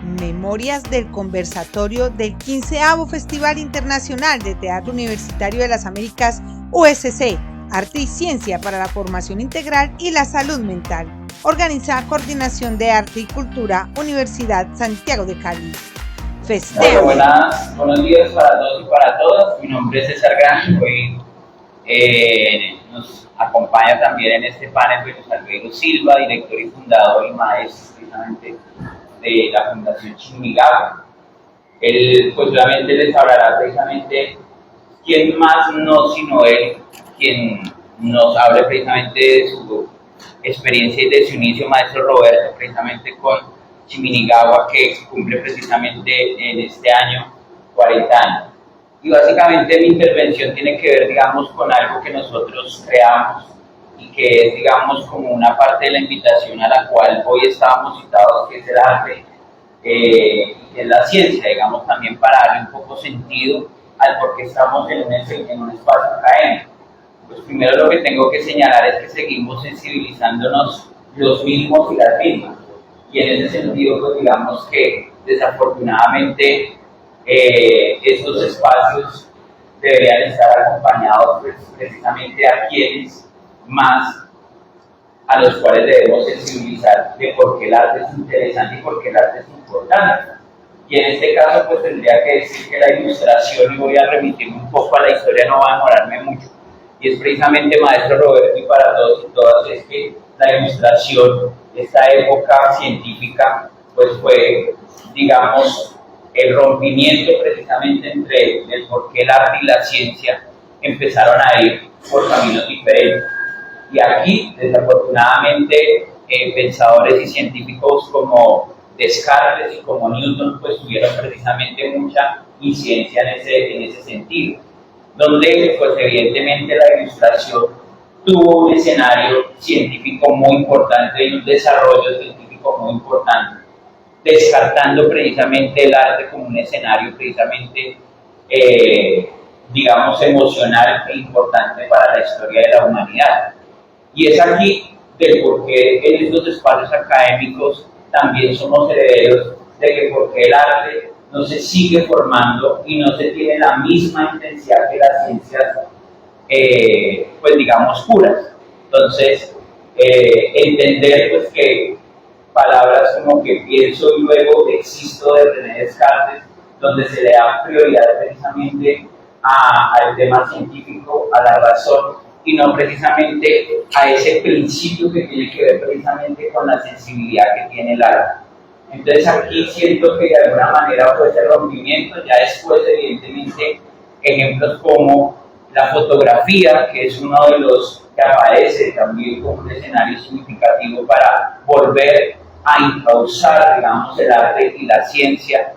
Memorias del conversatorio del 15º Festival Internacional de Teatro Universitario de las Américas, USC, Arte y Ciencia para la Formación Integral y la Salud Mental. Organiza Coordinación de Arte y Cultura, Universidad Santiago de Cali. Festejo. Buenos días para todos y para todas. Mi nombre es César Gran. Hoy nos acompaña también en este panel Luis Alfredo Silva, director y fundador y maestro precisamente de la Fundación Chiminigawa. Él pues obviamente les hablará precisamente quién más no sino él, quien nos hable precisamente de su experiencia y de su inicio, maestro Roberto, precisamente con Chiminigawa, que cumple precisamente en este año 40 años. Y básicamente mi intervención tiene que ver, digamos, con algo que nosotros creamos y que es, digamos, como una parte de la invitación a la cual hoy estábamos citados, que es el arte, y es la ciencia, digamos, también para darle un poco sentido al por qué estamos en un espacio académico. Pues primero lo que tengo que señalar es que seguimos sensibilizándonos los mismos y las mismas. Y en ese sentido, pues digamos que desafortunadamente estos espacios deberían estar acompañados pues, precisamente a quienes más a los cuales debemos sensibilizar de por qué el arte es interesante y por qué el arte es importante. Y en este caso pues tendría que decir que la ilustración, y voy a remitirme un poco a la historia, no va a demorarme mucho, y es precisamente, maestro Roberto, y para todos y todas, es que la ilustración, esta época científica, pues fue, digamos, el rompimiento precisamente entre el por qué el arte y la ciencia empezaron a ir por caminos diferentes. Y aquí, desafortunadamente, pensadores y científicos como Descartes y como Newton, pues tuvieron precisamente mucha incidencia en ese sentido, donde, pues evidentemente, la ilustración tuvo un escenario científico muy importante y un desarrollo científico muy importante, descartando precisamente el arte como un escenario precisamente, digamos, emocional e importante para la historia de la humanidad. Y es aquí del por qué en estos espacios académicos también somos herederos de que porque el arte no se sigue formando y no se tiene la misma intensidad que las ciencias, pues digamos, puras. Entonces, entender pues que palabras como que pienso y luego existo de René Descartes, donde se le da prioridad precisamente al tema científico, a la razón, y no precisamente a ese principio que tiene que ver precisamente con la sensibilidad que tiene el arte. Entonces aquí siento que de alguna manera fue ese rompimiento, ya después evidentemente ejemplos como la fotografía, que es uno de los que aparece también como un escenario significativo para volver a encauzar, digamos, el arte y la ciencia,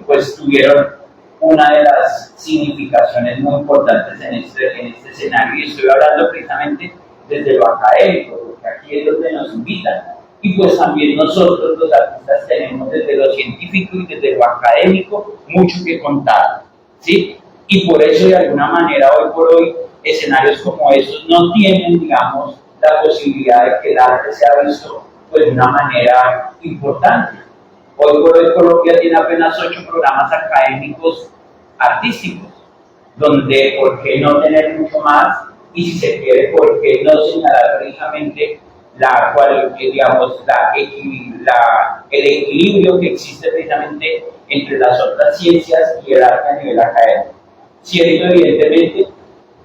pues tuvieron una de las significaciones muy importantes en este escenario, y estoy hablando precisamente desde lo académico, porque aquí es donde nos invitan, y pues también nosotros los artistas tenemos desde lo científico y desde lo académico mucho que contar, ¿sí? Y por eso de alguna manera hoy por hoy escenarios como estos no tienen, digamos, la posibilidad de que el arte sea visto pues, de una manera importante. Hoy por hoy Colombia tiene apenas 8 programas académicos artísticos, donde por qué no tener mucho más, y si se quiere, por qué no señalar precisamente el equilibrio que existe precisamente entre las otras ciencias y el arte a nivel académico. Siendo evidentemente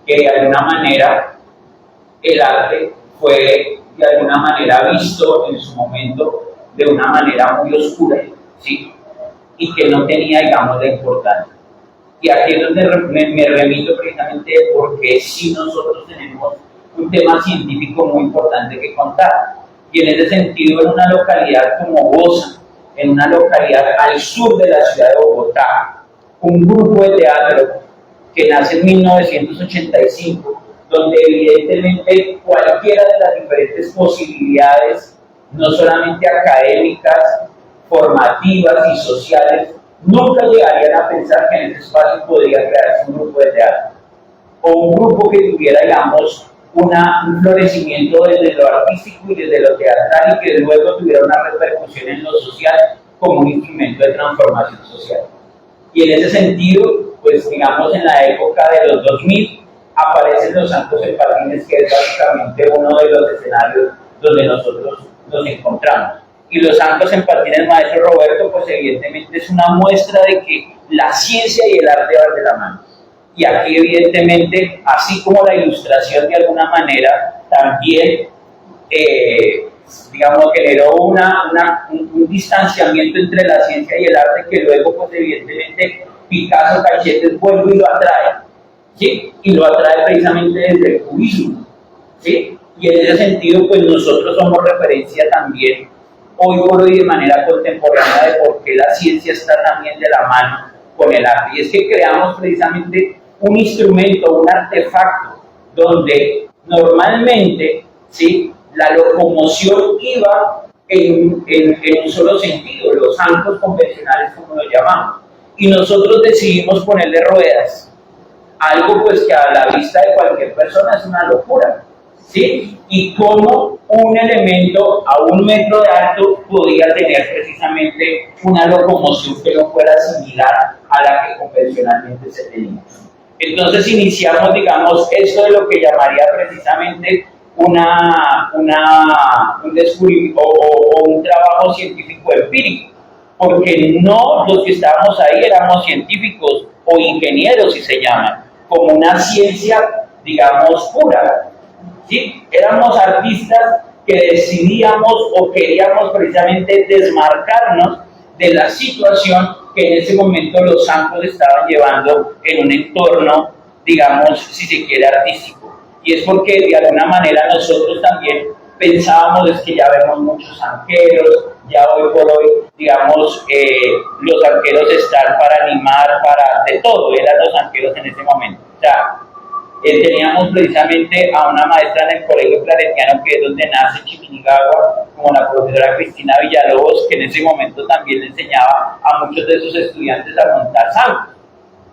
que de alguna manera el arte fue de alguna manera visto en su momento de una manera muy oscura, ¿sí? Y que no tenía, digamos, la importancia. Y aquí es donde me remito precisamente porque sí nosotros tenemos un tema científico muy importante que contar. Y en ese sentido, en una localidad como Bosa, en una localidad al sur de la ciudad de Bogotá, un grupo de teatro que nace en 1985, donde evidentemente cualquiera de las diferentes posibilidades, no solamente académicas, formativas y sociales, nunca llegarían a pensar que en ese espacio podría crearse un grupo de teatro, o un grupo que tuviera, digamos, un florecimiento desde lo artístico y desde lo teatral, y que luego tuviera una repercusión en lo social, como un instrumento de transformación social. Y en ese sentido, pues digamos en la época de los 2000, aparecen los Santos en Patines, que es básicamente uno de los escenarios donde nosotros nos encontramos. Y los Santos en Patines, maestro Roberto, pues evidentemente es una muestra de que la ciencia y el arte van de la mano. Y aquí evidentemente, así como la ilustración de alguna manera, también digamos, generó un distanciamiento entre la ciencia y el arte que luego, pues evidentemente, Picasso Cachetes vuelve y lo atrae, ¿sí? Y lo atrae precisamente desde el cubismo, ¿sí? Y en ese sentido, pues nosotros somos referencia también, hoy por hoy de manera contemporánea, de por qué la ciencia está también de la mano con el arte. Y es que creamos precisamente un instrumento, un artefacto, donde normalmente, ¿sí?, la locomoción iba en un solo sentido, los zancos convencionales como lo llamamos, y nosotros decidimos ponerle ruedas, algo pues que a la vista de cualquier persona es una locura, ¿sí? Y cómo un elemento a 1 metro de alto podía tener precisamente una locomoción que no fuera similar a la que convencionalmente se tenía. Entonces iniciamos, digamos, esto de lo que llamaría precisamente un descubrimiento o un trabajo científico empírico, porque no los que estábamos ahí éramos científicos o ingenieros, si se llaman, como una ciencia, digamos, pura, ¿sí? Éramos artistas que decidíamos o queríamos precisamente desmarcarnos de la situación que en ese momento los zancos estaban llevando en un entorno, digamos, si se quiere, artístico. Y es porque de alguna manera nosotros también pensábamos, es que ya vemos muchos zanqueros, ya hoy por hoy, digamos, los zanqueros están para animar, para de todo, eran los zanqueros en ese momento. O sea, teníamos precisamente a una maestra en el Colegio Claretiano, que es donde nace Chiminigagua, como la profesora Cristina Villalobos, que en ese momento también le enseñaba a muchos de sus estudiantes a montar zancos.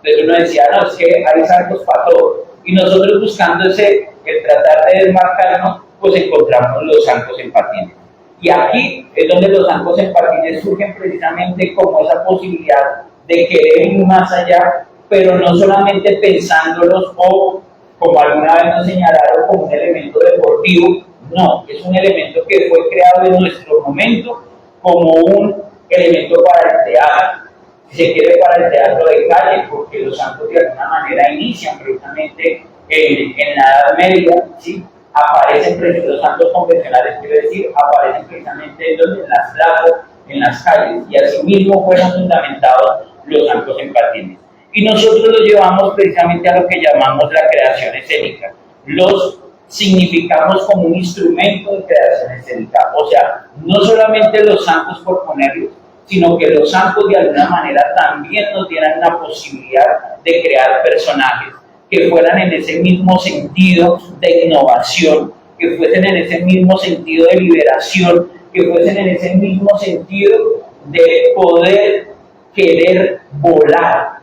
Entonces uno decía, no, es que hay zancos para todo. Y nosotros buscando el tratar de desmarcarnos, pues encontramos los zancos en patines. Y aquí es donde los zancos en patines surgen precisamente como esa posibilidad de querer ir más allá, pero no solamente pensándolos o, como alguna vez nos señalaron, como un elemento deportivo. No, es un elemento que fue creado en nuestro momento como un elemento para el teatro. Si se quiere, para el teatro de calle, porque los zancos de alguna manera inician precisamente en la Edad Media, ¿sí? Aparecen los zancos convencionales, quiero decir, aparecen precisamente en las plazas, en las calles, y asimismo fueron fundamentados los zancos en patines. Y nosotros los llevamos precisamente a lo que llamamos la creación escénica. Los significamos como un instrumento de creación escénica, o sea, no solamente los zancos por ponerlos, sino que los zancos de alguna manera también nos dieran una posibilidad de crear personajes que fueran en ese mismo sentido de innovación, que fuesen en ese mismo sentido de liberación, que fuesen en ese mismo sentido de poder querer volar,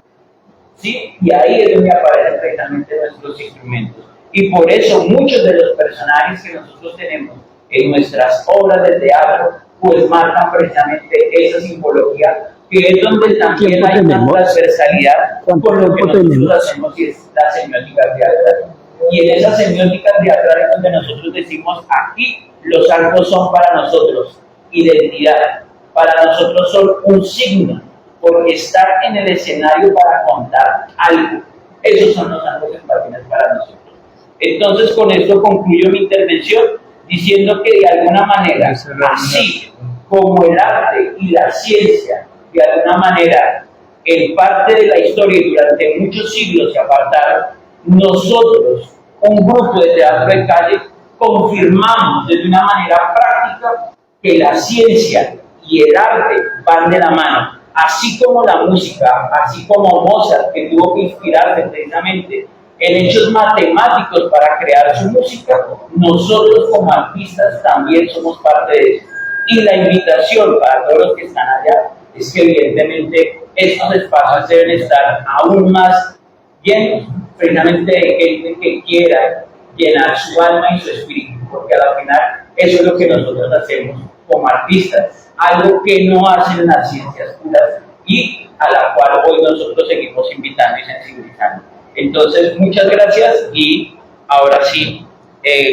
¿sí? Y ahí es donde aparecen precisamente nuestros instrumentos. Y por eso muchos de los personajes que nosotros tenemos en nuestras obras de teatro pues marcan precisamente esa simbología, que es donde también hay una transversalidad con lo que nosotros hacemos, y es la semiótica teatral. Y en esa semiótica teatral es donde nosotros decimos, aquí los zancos son para nosotros identidad, para nosotros son un signo, porque estar en el escenario para contar algo, esos son los zancos en patines para nosotros. Entonces con esto concluyo mi intervención, diciendo que de alguna manera, así como el arte y la ciencia, de alguna manera, en parte de la historia y durante muchos siglos se apartaron, nosotros, un grupo de teatro de calle, confirmamos de una manera práctica que la ciencia y el arte van de la mano, así como la música, así como Mozart, que tuvo que inspirarse precisamente en hechos matemáticos para crear su música, nosotros como artistas también somos parte de eso. Y la invitación para todos los que están allá es que evidentemente estos espacios deben estar aún más llenos, precisamente de gente que quiera llenar su alma y su espíritu, porque al final eso es lo que nosotros hacemos como artistas, algo que no hacen las ciencias puras y a la cual hoy nosotros seguimos invitando y sensibilizando. Entonces, muchas gracias y ahora sí,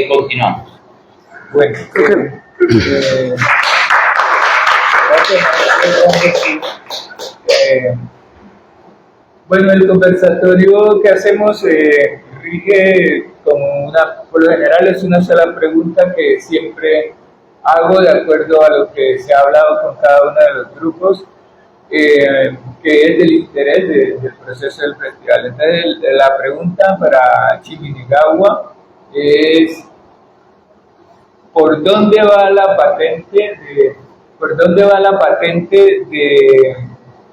continuamos. Bueno, bueno, el conversatorio que hacemos rige como por lo general es una sola pregunta que siempre hago de acuerdo a lo que se ha hablado con cada uno de los grupos, que es del interés del proceso del festival. Entonces, la pregunta para Chiminigawa es: ¿por dónde va la patente de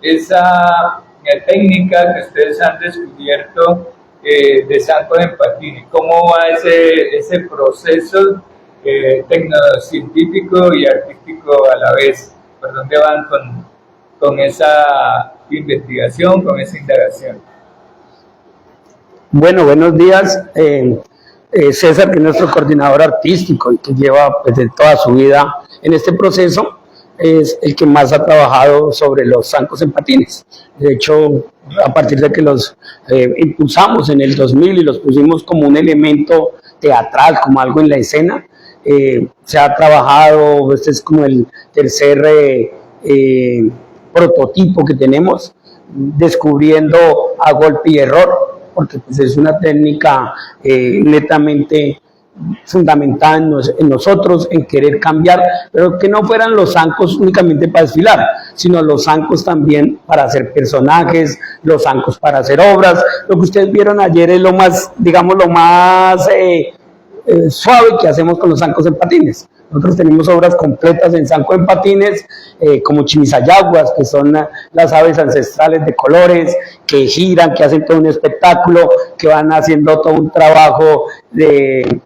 esa técnica que ustedes han descubierto de zancos en patines? ¿Cómo va ese proceso tecnocientífico y artístico a la vez? ¿Por dónde van con esa investigación, con esa indagación? Bueno, buenos días. César, que es nuestro coordinador artístico y que lleva pues, toda su vida en este proceso, es el que más ha trabajado sobre los zancos en patines. De hecho, a partir de que los impulsamos en el 2000 y los pusimos como un elemento teatral, como algo en la escena, se ha trabajado. Este es como el tercer prototipo que tenemos, descubriendo a golpe y error, porque pues, es una técnica netamente fundamentada en nosotros, en querer cambiar, pero que no fueran los zancos únicamente para desfilar, sino los zancos también para hacer personajes, los zancos para hacer obras. Lo que ustedes vieron ayer es lo más, digamos, lo más suave que hacemos con los zancos en patines. Nosotros tenemos obras completas en zanco en patines, como chimisayaguas, que son las aves ancestrales de colores, que giran, que hacen todo un espectáculo, que van haciendo todo un trabajo de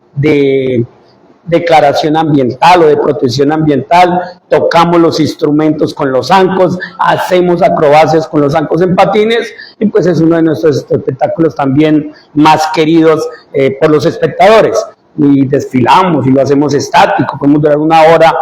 declaración ambiental o de protección ambiental. Tocamos los instrumentos con los zancos, hacemos acrobacias con los zancos en patines, y pues es uno de nuestros espectáculos también más queridos por los espectadores. Y desfilamos y lo hacemos estático, podemos durar una hora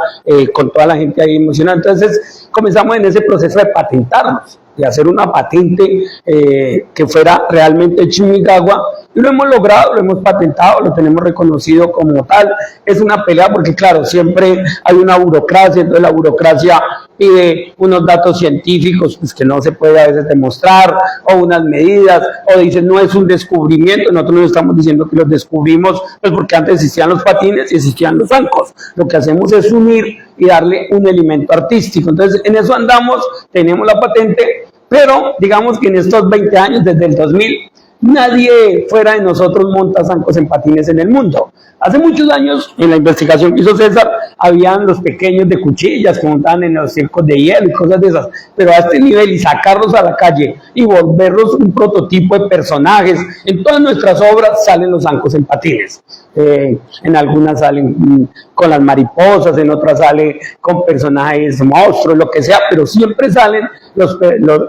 con toda la gente ahí emocionada. Entonces comenzamos en ese proceso de patentarnos, de hacer una patente que fuera realmente Chimigawa, y lo hemos logrado, lo hemos patentado, lo tenemos reconocido como tal. Es una pelea porque claro, siempre hay una burocracia, entonces la burocracia pide unos datos científicos pues, que no se puede a veces demostrar, o unas medidas, o dicen no es un descubrimiento. Nosotros no estamos diciendo que los descubrimos pues porque antes existían los patines y existían los zancos. Lo que hacemos es unir y darle un elemento artístico. Entonces en eso andamos, tenemos la patente, pero digamos que en estos 20 años, desde el 2000, nadie fuera de nosotros monta zancos en patines en el mundo. Hace muchos años, en la investigación que hizo César, habían los pequeños de cuchillas que montaban en los circos de hielo y cosas de esas, pero a este nivel y sacarlos a la calle y volverlos un prototipo de personajes, en todas nuestras obras salen los zancos en patines. En algunas salen con las mariposas, en otras sale con personajes monstruos, lo que sea, pero siempre salen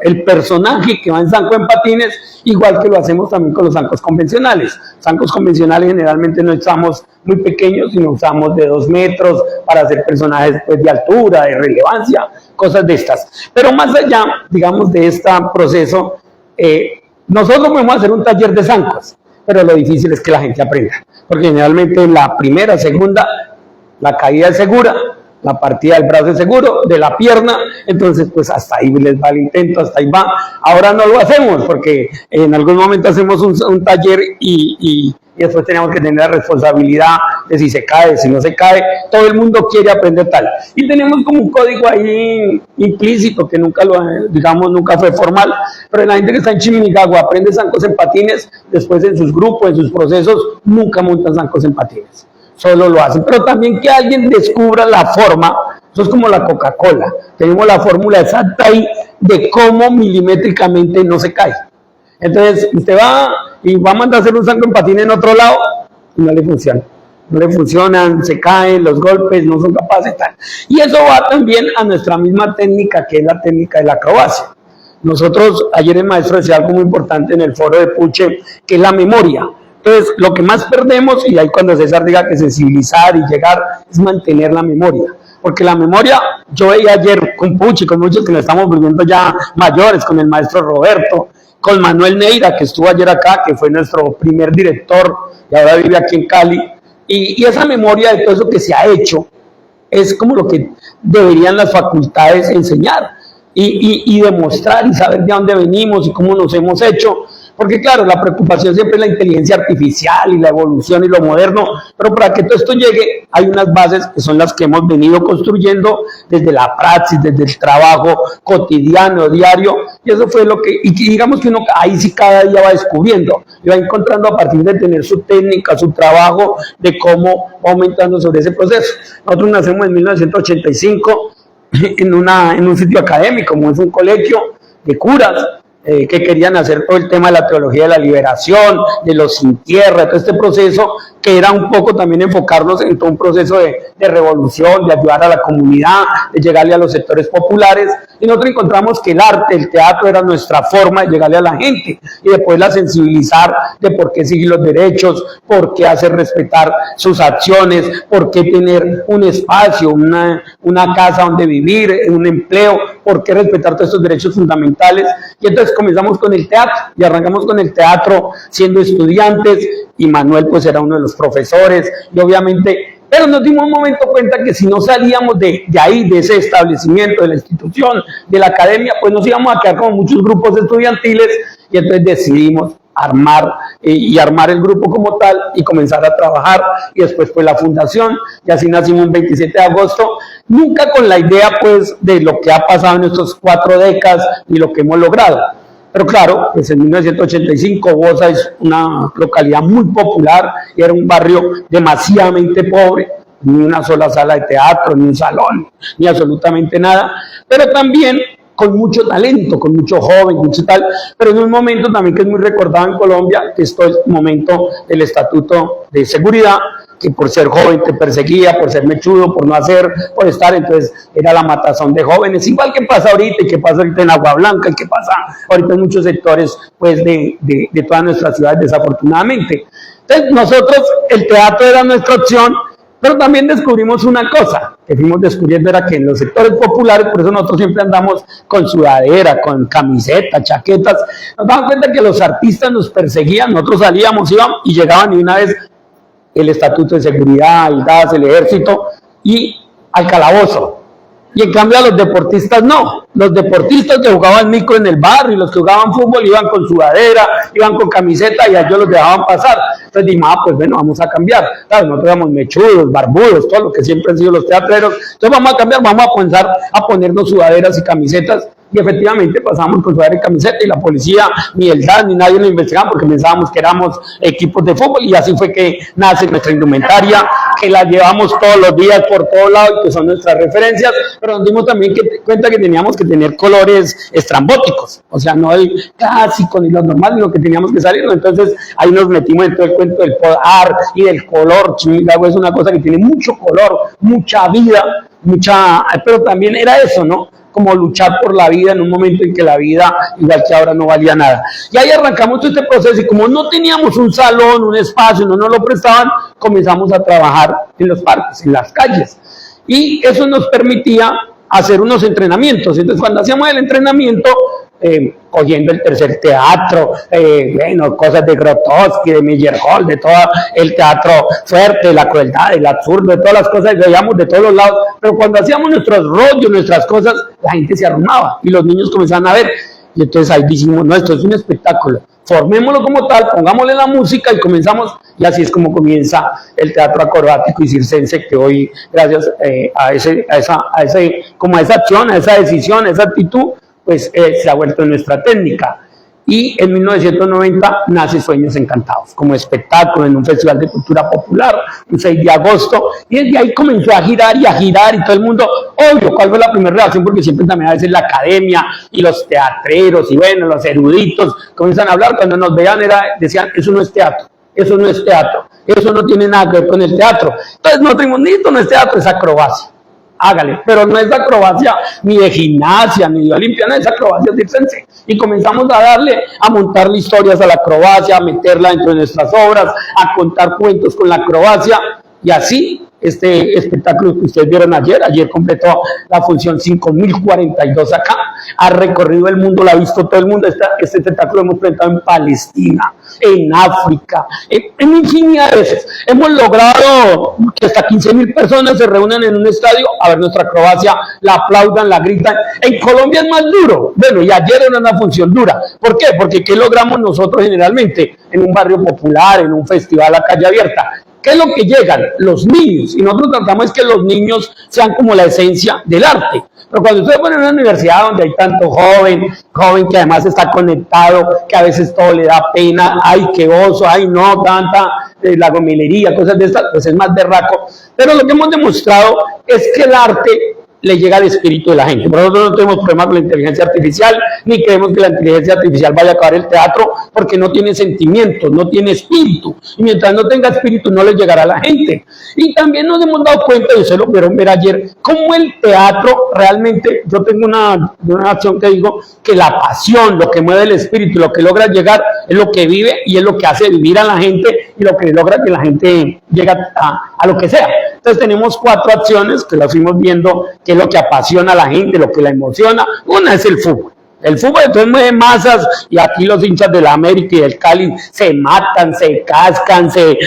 el personaje que va en zanco en patines, igual que lo hacemos también con los zancos convencionales. Zancos convencionales generalmente no usamos muy pequeños, sino usamos de 2 metros para hacer personajes pues, de altura, de relevancia, cosas de estas. Pero más allá, digamos, de este proceso, nosotros podemos hacer un taller de zancos, pero lo difícil es que la gente aprenda, porque generalmente en la primera, segunda, la caída es segura, la partida del brazo es seguro, de la pierna, entonces pues hasta ahí les va el intento, hasta ahí va. Ahora no lo hacemos porque en algún momento hacemos un taller y después tenemos que tener la responsabilidad de si se cae, si no se cae. Todo el mundo quiere aprender tal, y tenemos como un código ahí implícito que nunca nunca fue formal, pero la gente que está en Chimigawa aprende zancos en patines, después en sus grupos, en sus procesos, nunca montan zancos en patines, solo lo hacen. Pero también que alguien descubra la forma, eso es como la Coca-Cola, tenemos la fórmula exacta ahí de cómo milimétricamente no se cae. Entonces usted va y va a mandar a hacer un zanco en patines en otro lado y no le funciona. No le funcionan, se caen, los golpes no son capaces, tal. Y eso va también a nuestra misma técnica, que es la técnica de la acrobacia. Nosotros, ayer el maestro decía algo muy importante en el foro de Puche, que es la memoria. Entonces, lo que más perdemos, y ahí cuando César diga que sensibilizar y llegar, es mantener la memoria. porque la memoria, yo veía ayer con Puchi, con muchos que nos estamos volviendo ya mayores, con el maestro Roberto, con Manuel Neira, que estuvo ayer acá, que fue nuestro primer director y ahora vive aquí en Cali, y esa memoria de todo eso que se ha hecho es como lo que deberían las facultades enseñar y demostrar y saber de dónde venimos y cómo nos hemos hecho. Porque claro, la preocupación siempre es la inteligencia artificial y la evolución y lo moderno, pero para que todo esto llegue hay unas bases que son las que hemos venido construyendo desde la praxis, desde el trabajo cotidiano, diario, y eso fue lo que, y digamos que uno ahí sí cada día va descubriendo, y va encontrando a partir de tener su técnica, su trabajo, de cómo va aumentando sobre ese proceso. Nosotros nacemos en 1985 en un sitio académico, como es un colegio de curas, que querían hacer todo el tema de la teología de la liberación, de los sin tierra, todo este proceso, que era un poco también enfocarnos en todo un proceso de revolución, de ayudar a la comunidad, de llegarle a los sectores populares, y nosotros encontramos que el arte, el teatro era nuestra forma de llegarle a la gente, y de poderla sensibilizar de por qué seguir los derechos, por qué hacer respetar sus acciones, por qué tener un espacio, una casa donde vivir, un empleo, por qué respetar todos estos derechos fundamentales. Y entonces comenzamos con el teatro y arrancamos con el teatro siendo estudiantes, y Manuel pues era uno de los profesores, y obviamente, pero nos dimos un momento cuenta que si no salíamos de ahí, de ese establecimiento, de la institución, de la academia, pues nos íbamos a quedar con muchos grupos estudiantiles, y entonces decidimos armar el grupo como tal y comenzar a trabajar, y después fue la fundación, y así nacimos el 27 de agosto, nunca con la idea pues de lo que ha pasado en estos 4 décadas y lo que hemos logrado. Pero claro, pues en 1985 Bosa es una localidad muy popular y era un barrio demasiadamente pobre, ni una sola sala de teatro, ni un salón, ni absolutamente nada, pero también con mucho talento, con mucho joven, mucho tal, pero en un momento también que es muy recordado en Colombia, que es todo el momento del Estatuto de Seguridad, que por ser joven te perseguía, por ser mechudo, por no hacer, por estar, entonces era la matazón de jóvenes, igual que pasa ahorita y que pasa ahorita en Agua Blanca y que pasa ahorita en muchos sectores pues de todas nuestras ciudades, desafortunadamente. Entonces nosotros, el teatro era nuestra opción, pero también descubrimos una cosa, que fuimos descubriendo era que en los sectores populares, por eso nosotros siempre andamos con sudadera, con camiseta, chaquetas, nos damos cuenta que los artistas nos perseguían, nosotros salíamos, íbamos y llegaban y una vez el Estatuto de Seguridad, el DAS, el Ejército y al calabozo. Y en cambio a los deportistas no. Los deportistas que jugaban micro en el barrio y los que jugaban fútbol iban con sudadera, iban con camiseta y a ellos los dejaban pasar. Entonces dijimos, pues bueno, vamos a cambiar. Claro, nosotros éramos mechudos, barbudos, todo lo que siempre han sido los teatreros. Entonces vamos a cambiar, vamos a comenzar a ponernos sudaderas y camisetas. Y efectivamente pasamos con sudadera y camiseta y la policía, ni el DAS, ni nadie lo investigaba porque pensábamos que éramos equipos de fútbol, y así fue que nace nuestra indumentaria, que la llevamos todos los días por todos lados y que son nuestras referencias, pero nos dimos también cuenta que teníamos que tener colores estrambóticos, o sea, no el clásico ni lo normal, sino que teníamos que salir. Entonces ahí nos metimos en todo el cuento del podar y del color. Chihuahua es una cosa que tiene mucho color, mucha vida, pero también era eso, ¿no? Como luchar por la vida en un momento en que la vida, igual que ahora, no valía nada. Y ahí arrancamos todo este proceso, y como no teníamos un salón, un espacio, no nos lo prestaban, comenzamos a trabajar en los parques, en las calles. Y eso nos permitía hacer unos entrenamientos. Entonces, cuando hacíamos el entrenamiento, cogiendo el tercer teatro, bueno, cosas de Grotowski, de Meyerhold, de todo el teatro fuerte, la crueldad, el absurdo, de todas las cosas que veíamos de todos los lados, pero cuando hacíamos nuestros rollos, nuestras cosas, la gente se arrumaba y los niños comenzaban a ver, y entonces ahí dijimos, no, esto es un espectáculo, formémoslo como tal, pongámosle la música y comenzamos, y así es como comienza el teatro acrobático y circense, que hoy, gracias a esa acción, a esa decisión, a esa actitud, pues se ha vuelto nuestra técnica. Y en 1990 nace Sueños Encantados, como espectáculo en un festival de cultura popular, un 6 de agosto, y desde ahí comenzó a girar, y todo el mundo, obvio, ¿cuál fue la primera reacción? Porque siempre también a veces la academia, y los teatreros, y bueno, los eruditos, comienzan a hablar, cuando nos veían decían, eso no es teatro, eso no es teatro, eso no tiene nada que ver con el teatro. Entonces no tenemos ni esto, no es teatro, es acrobacia. Hágale, pero no es acrobacia ni de gimnasia, ni de olimpiana, es acrobacia circense. Y comenzamos a montarle historias a la acrobacia, a meterla dentro de nuestras obras, a contar cuentos con la acrobacia, y así este espectáculo que ustedes vieron ayer completó la función 5042 acá, ha recorrido el mundo, lo ha visto todo el mundo. Este espectáculo lo hemos presentado en Palestina, en África, en infinidad de veces. Hemos logrado que hasta 15.000 personas se reúnan en un estadio a ver nuestra acrobacia, la aplaudan, la gritan. En Colombia es más duro. Bueno, y ayer era una función dura. ¿Por qué? Porque ¿qué logramos nosotros generalmente? En un barrio popular, en un festival a calle abierta. ¿Qué es lo que llegan? Los niños. Y nosotros tratamos que los niños sean como la esencia del arte. Pero cuando ustedes ponen una universidad donde hay tanto joven que además está conectado, que a veces todo le da pena, ay, qué oso, ay, no, tanta la gomelería, cosas de estas, pues es más berraco. Pero lo que hemos demostrado es que el arte le llega al espíritu de la gente. Nosotros no tenemos problema con la inteligencia artificial, ni creemos que la inteligencia artificial vaya a acabar el teatro, porque no tiene sentimientos, no tiene espíritu. Y mientras no tenga espíritu, no le llegará a la gente. Y también nos hemos dado cuenta, y ustedes lo pudieron ver ayer, cómo el teatro realmente, yo tengo una acción que digo, que la pasión, lo que mueve el espíritu, lo que logra llegar, es lo que vive y es lo que hace vivir a la gente y lo que logra que la gente llegue a lo que sea. Entonces tenemos 4 acciones que las fuimos viendo, que es lo que apasiona a la gente, lo que la emociona. Una es el fútbol. El fútbol entonces mueve masas y aquí los hinchas de la América y del Cali se matan, se cascan, se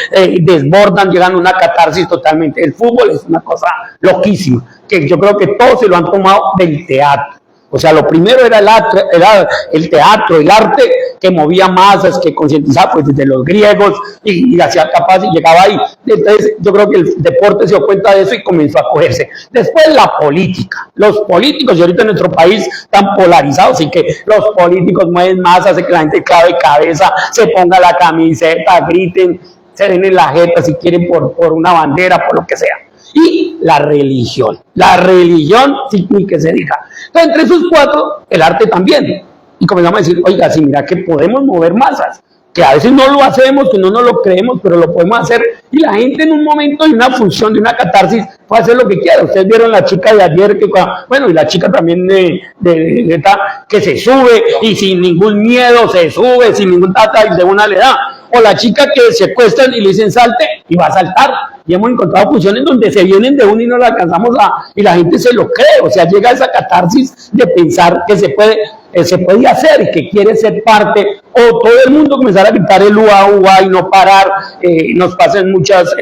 desbordan, llegan a una catarsis totalmente. El fútbol es una cosa loquísima, que yo creo que todos se lo han tomado del teatro. O sea, lo primero era el teatro, el arte que movía masas, que concientizaba pues desde los griegos y hacía capaz y llegaba ahí. Entonces yo creo que el deporte se dio cuenta de eso y comenzó a cogerse. Después la política. Los políticos, y ahorita en nuestro país están polarizados, y que los políticos mueven masas, hace que la gente clave cabeza, se ponga la camiseta, griten, se den en la jeta si quieren por una bandera, por lo que sea. Y la religión. La religión, sí, ni que se diga. Entonces, entre esos 4, el arte también. Y comenzamos a decir, oiga, sí, mira que podemos mover masas, que a veces no lo hacemos, que no nos lo creemos, pero lo podemos hacer. Y la gente en un momento de una función, de una catarsis, puede hacer lo que quiera. Ustedes vieron la chica de ayer, bueno, y la chica también que se sube y sin ningún miedo se sube, sin ningún tata y de una le da. O la chica que se acuestan y le dicen salte y va a saltar. Y hemos encontrado funciones donde se vienen de uno y no la alcanzamos y la gente se lo cree. O sea, llega a esa catarsis de pensar que se puede hacer y que quiere ser parte, o todo el mundo comenzar a gritar el UA y no parar. Nos pasa en muchos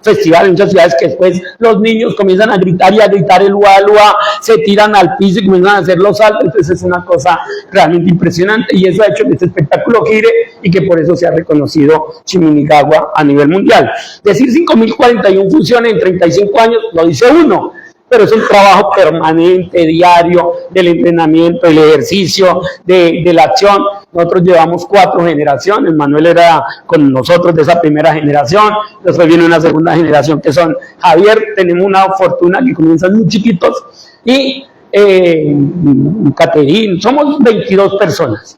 festivales, en muchas ciudades, que después los niños comienzan a gritar el UA, se tiran al piso y comienzan a hacer los saltos. Entonces es una cosa realmente impresionante, y eso ha hecho que este espectáculo gire y que por eso se ha reconocido Chiminigagua a nivel mundial. Decir 5.041 funciones en 35 años, lo dice uno, pero es un trabajo permanente, diario, del entrenamiento, del ejercicio, de la acción. Nosotros llevamos 4 generaciones, Manuel era con nosotros de esa primera generación, después viene una segunda generación que son Javier, tenemos una fortuna que comienzan muy chiquitos, y Caterín, somos 22 personas.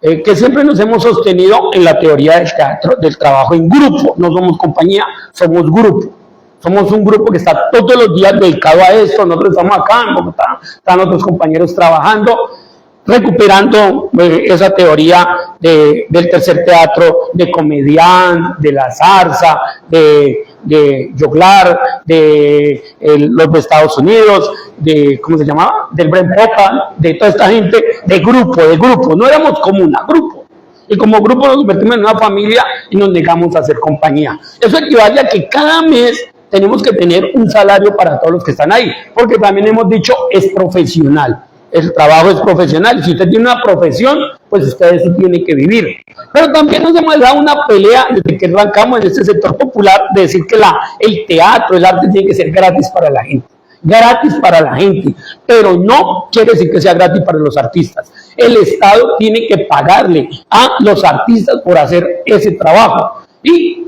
Que siempre nos hemos sostenido en la teoría del teatro, del trabajo en grupo. No somos compañía, somos grupo. Somos un grupo que está todos los días dedicado a esto. Nosotros estamos acá en Bogotá, están otros compañeros trabajando, recuperando esa teoría del tercer teatro, de Comedián, de la zarza, de Joglar, los de Estados Unidos, ¿cómo se llamaba? Del Bren Popa, de toda esta gente, de grupo, no éramos comuna, grupo. Y como grupo nos convertimos en una familia y nos negamos a hacer compañía. Eso equivale a que cada mes tenemos que tener un salario para todos los que están ahí, porque también hemos dicho, es profesional. El trabajo es profesional. Si usted tiene una profesión, pues usted eso tiene que vivir. Pero también nos hemos dado una pelea desde que arrancamos en este sector popular de decir que el teatro, el arte tiene que ser gratis para la gente. Gratis para la gente, pero no quiere decir que sea gratis para los artistas. El Estado tiene que pagarle a los artistas por hacer ese trabajo. Y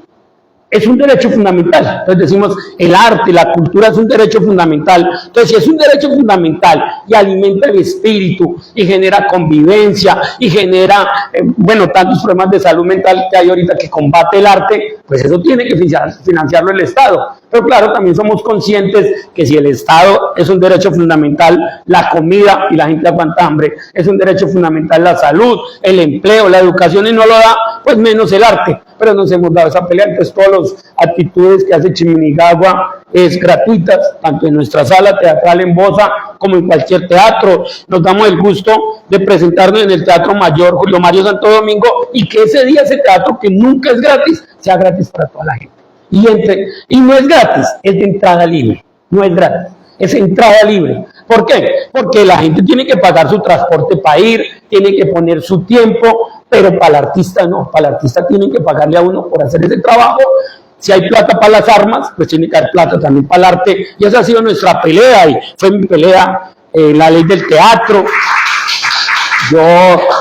es un derecho fundamental. Entonces decimos, el arte, la cultura es un derecho fundamental. Entonces, si es un derecho fundamental y alimenta el espíritu y genera convivencia y genera, tantos problemas de salud mental que hay ahorita que combate el arte, pues eso tiene que financiarlo el Estado. Pero claro, también somos conscientes que si el Estado es un derecho fundamental, la comida y la gente aguanta hambre, es un derecho fundamental la salud, el empleo, la educación, y no lo da, pues menos el arte. Pero nos hemos dado esa pelea. Entonces todos eventos, actitudes que hace Chiminicagua es gratuitas, tanto en nuestra sala teatral en Bosa como en cualquier teatro. Nos damos el gusto de presentarnos en el Teatro Mayor Julio Mario Santo Domingo y que ese día, ese teatro que nunca es gratis, sea gratis para toda la gente. Y no es gratis, es de entrada libre, no es gratis, es entrada libre. ¿Por qué? Porque la gente tiene que pagar su transporte para ir, tiene que poner su tiempo, pero para el artista no, para el artista tienen que pagarle a uno por hacer ese trabajo. Si hay plata para las armas, pues tiene que haber plata también para el arte, y esa ha sido nuestra pelea, y fue mi pelea, la ley del teatro. Yo,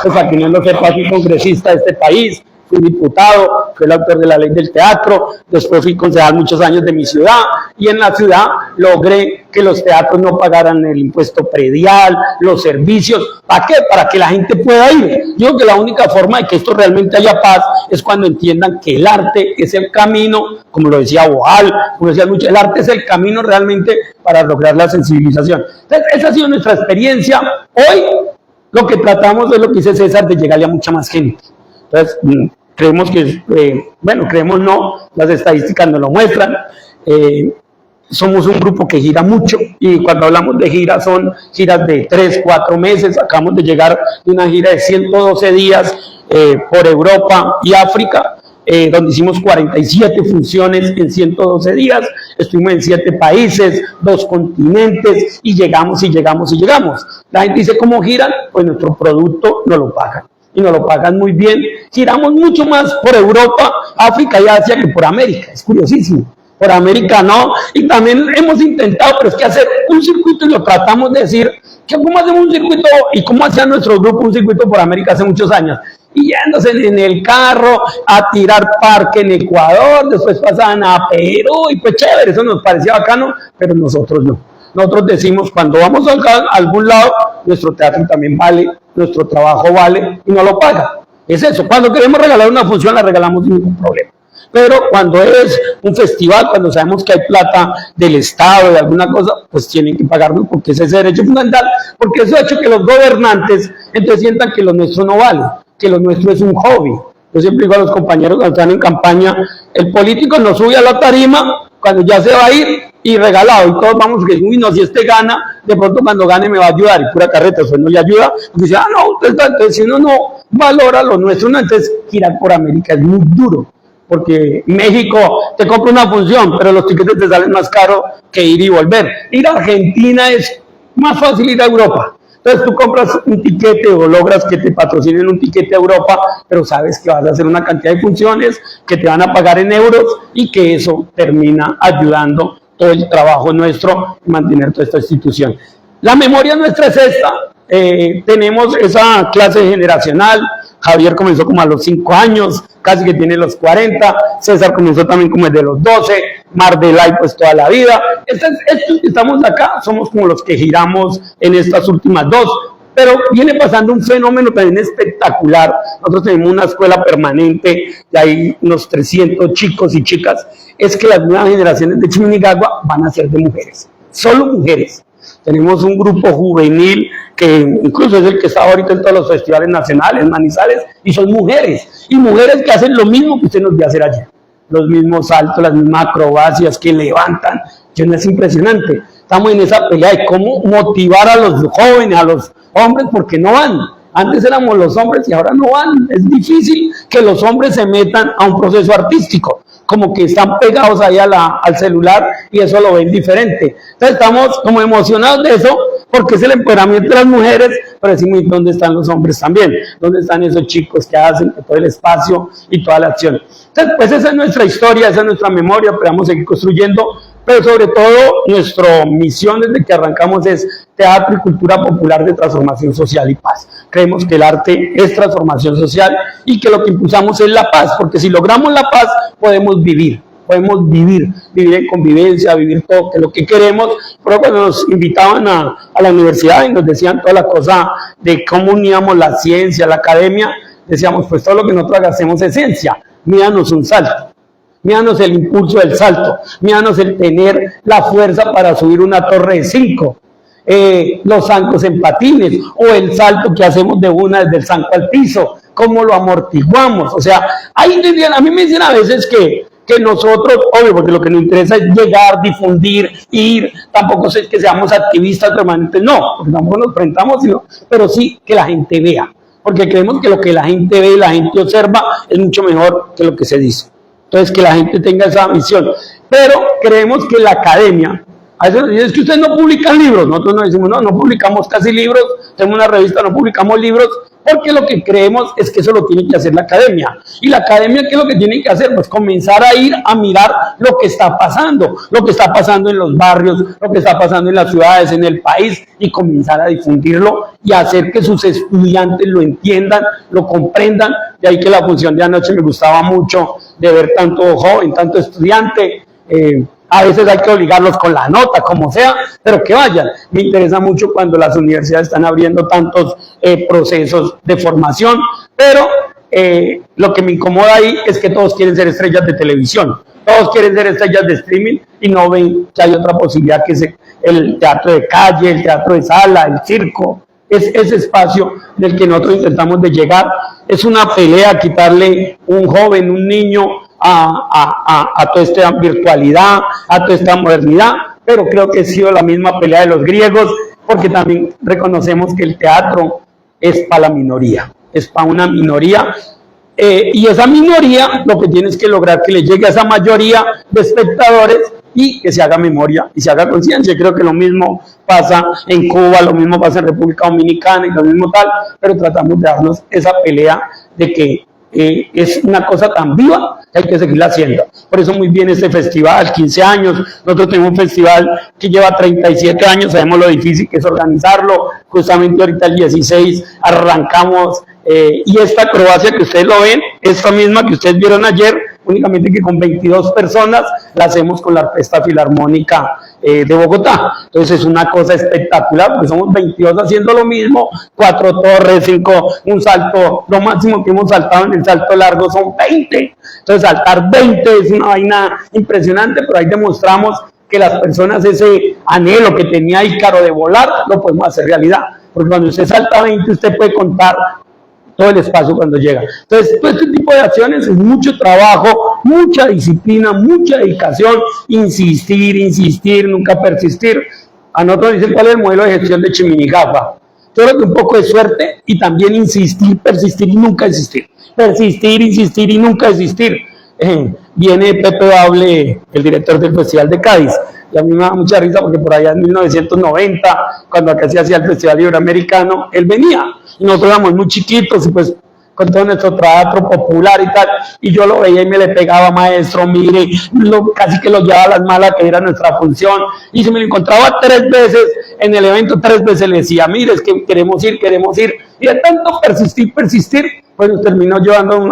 pues aquí no lo sepa, fui congresista de este país, fui diputado, fui el autor de la ley del teatro, después fui concejal muchos años de mi ciudad, y en la ciudad logré que los teatros no pagaran el impuesto predial, los servicios. ¿Para qué? Para que la gente pueda ir. Yo creo que la única forma de que esto realmente haya paz es cuando entiendan que el arte es el camino, como lo decía Boal, como decía mucho, el arte es el camino realmente para lograr la sensibilización. Entonces, esa ha sido nuestra experiencia. Hoy lo que tratamos es lo que dice César, de llegarle a mucha más gente. Entonces, creemos que, creemos no, las estadísticas nos lo muestran. Somos un grupo que gira mucho, y cuando hablamos de giras son giras de 3, 4 meses. Acabamos de llegar de una gira de 112 días por Europa y África, donde hicimos 47 funciones en 112 días, estuvimos en 7 países, 2 continentes, y llegamos. La gente dice, ¿cómo giran? Pues nuestro producto no lo pagan. Y nos lo pagan muy bien. Giramos mucho más por Europa, África y Asia que por América. Es curiosísimo. Por América no. Y también hemos intentado, pero es que hacer un circuito, y lo tratamos de decir, que cómo hacemos un circuito, y cómo hacía nuestro grupo un circuito por América hace muchos años. Y yéndose en el carro a tirar parque en Ecuador, después pasaban a Perú, y pues chévere, eso nos parecía bacano, pero nosotros no. Nosotros decimos, cuando vamos a algún lado, nuestro teatro también vale, nuestro trabajo vale, y no lo paga. Es eso. Cuando queremos regalar una función, la regalamos sin ningún problema. Pero cuando es un festival, cuando sabemos que hay plata del Estado, de alguna cosa, pues tienen que pagarlo, porque ese es ese derecho fundamental, porque eso ha hecho que los gobernantes entonces sientan que lo nuestro no vale, que lo nuestro es un hobby. Yo siempre digo a los compañeros cuando están en campaña, el político no sube a la tarima cuando ya se va a ir y regalado, y todos vamos que uy, no, si este gana, de pronto cuando gane me va a ayudar, y pura carreta, eso no le ayuda, porque dice, no, entonces si uno no valora lo nuestro, no, entonces girar por América es muy duro, porque México te compra una función, pero los tiquetes te salen más caros que ir y volver. Ir a Argentina es más fácil ir a Europa. Entonces tú compras un tiquete o logras que te patrocinen un tiquete a Europa, pero sabes que vas a hacer una cantidad de funciones, que te van a pagar en euros, y que eso termina ayudando todo el trabajo nuestro y mantener toda esta institución. La memoria nuestra es esta. Tenemos esa clase generacional. Javier comenzó como a los 5 años, casi que tiene los 40. César comenzó también como desde los 12. Mardelay pues toda la vida. Estos que estamos acá somos como los que giramos en estas últimas 2. Pero viene pasando un fenómeno también espectacular. Nosotros tenemos una escuela permanente, y hay unos 300 chicos y chicas. Es que las nuevas generaciones de Chiminicagua van a ser de mujeres, solo mujeres. Tenemos un grupo juvenil que incluso es el que está ahorita en todos los festivales nacionales, Manizales, y son mujeres. Y mujeres que hacen lo mismo que usted nos vio hacer ayer. Los mismos saltos, las mismas acrobacias que levantan. Es impresionante. Estamos en esa pelea de cómo motivar a los jóvenes, a los hombres, porque no van. Antes éramos los hombres y ahora no van. Es difícil que los hombres se metan a un proceso artístico. Como que están pegados ahí al celular, y eso lo ven diferente. Entonces estamos como emocionados de eso, porque es el empoderamiento de las mujeres, pero decimos, ¿dónde están los hombres también? ¿Dónde están esos chicos que hacen todo el espacio y toda la acción? Entonces, pues esa es nuestra historia, esa es nuestra memoria, pero vamos a seguir construyendo, pero sobre todo nuestra misión desde que arrancamos es teatro y cultura popular de transformación social y paz. Creemos que el arte es transformación social, y que lo que impulsamos es la paz, porque si logramos la paz podemos vivir en convivencia, vivir todo que lo que queremos. Pero cuando nos invitaban a la universidad y nos decían toda la cosa de cómo uníamos la ciencia, la academia, decíamos, pues todo lo que nosotros hacemos es ciencia, míranos un salto. Míranos el impulso del salto, míranos el tener la fuerza para subir una torre de 5, los zancos en patines, o el salto que hacemos de una desde el zanco al piso, cómo lo amortiguamos. O sea, a mí me dicen a veces que que nosotros, obvio, porque lo que nos interesa es llegar, difundir, ir, tampoco es que seamos activistas permanentes, no, porque tampoco nos enfrentamos, pero sí que la gente vea, porque creemos que lo que la gente ve y la gente observa es mucho mejor que lo que se dice. Entonces, que la gente tenga esa visión. Pero creemos que la academia, a veces es que ustedes no publican libros, nosotros nos decimos, no publicamos casi libros, tenemos una revista, no publicamos libros, porque lo que creemos es que eso lo tiene que hacer la academia. Y la academia, ¿qué es lo que tiene que hacer? Pues comenzar a ir a mirar lo que está pasando en los barrios, lo que está pasando en las ciudades, en el país, y comenzar a difundirlo y hacer que sus estudiantes lo entiendan, lo comprendan. De ahí que la función de anoche me gustaba mucho, de ver tanto joven, tanto estudiante. A veces hay que obligarlos con la nota, como sea, pero que vayan. Me interesa mucho cuando las universidades están abriendo tantos procesos de formación, pero lo que me incomoda ahí es que todos quieren ser estrellas de televisión, todos quieren ser estrellas de streaming y no ven que hay otra posibilidad que es el teatro de calle, el teatro de sala, el circo. Es ese espacio del que nosotros intentamos de llegar. Es una pelea quitarle un joven, un niño a toda esta virtualidad, a toda esta modernidad, pero creo que ha sido la misma pelea de los griegos, porque también reconocemos que el teatro es para la minoría, es para una minoría, y esa minoría lo que tiene es que lograr que le llegue a esa mayoría de espectadores y que se haga memoria y se haga conciencia. Creo que lo mismo pasa en Cuba, lo mismo pasa en República Dominicana y lo mismo tal, pero tratamos de darnos esa pelea de que es una cosa tan viva que hay que seguirla haciendo. Por eso muy bien este festival, 15 años, nosotros tenemos un festival que lleva 37 años, sabemos lo difícil que es organizarlo, justamente ahorita el 16 arrancamos, y esta Croacia que ustedes lo ven, esta misma que ustedes vieron ayer, únicamente que con 22 personas la hacemos con la Orquesta Filarmónica de Bogotá. Entonces es una cosa espectacular, porque somos 22 haciendo lo mismo, 4 torres, 5, un salto, lo máximo que hemos saltado en el salto largo son 20. Entonces saltar 20 es una vaina impresionante, pero ahí demostramos que las personas ese anhelo que tenía Ícaro de volar, lo podemos hacer realidad. Porque cuando usted salta 20, usted puede contar todo el espacio cuando llega. Entonces, todo este tipo de acciones es mucho trabajo, mucha disciplina, mucha dedicación, insistir, nunca persistir. A nosotros dicen cuál es el modelo de gestión de Chimiñigapa. Yo creo que un poco de suerte y también insistir, persistir y nunca desistir. Persistir, insistir y nunca desistir. Viene Pepe Bable, el director del Festival de Cádiz, y a mí me da mucha risa porque por allá en 1990, cuando acá se hacía el Festival Iberoamericano, él venía, y nosotros éramos muy chiquitos, y pues con todo nuestro teatro popular y tal, y yo lo veía y me le pegaba, maestro, mire, casi que lo llevaba a las malas, que era nuestra función, y si me lo encontraba 3 veces en el evento, 3 veces le decía, mire, es que queremos ir, y de tanto persistir, pues nos terminó llevando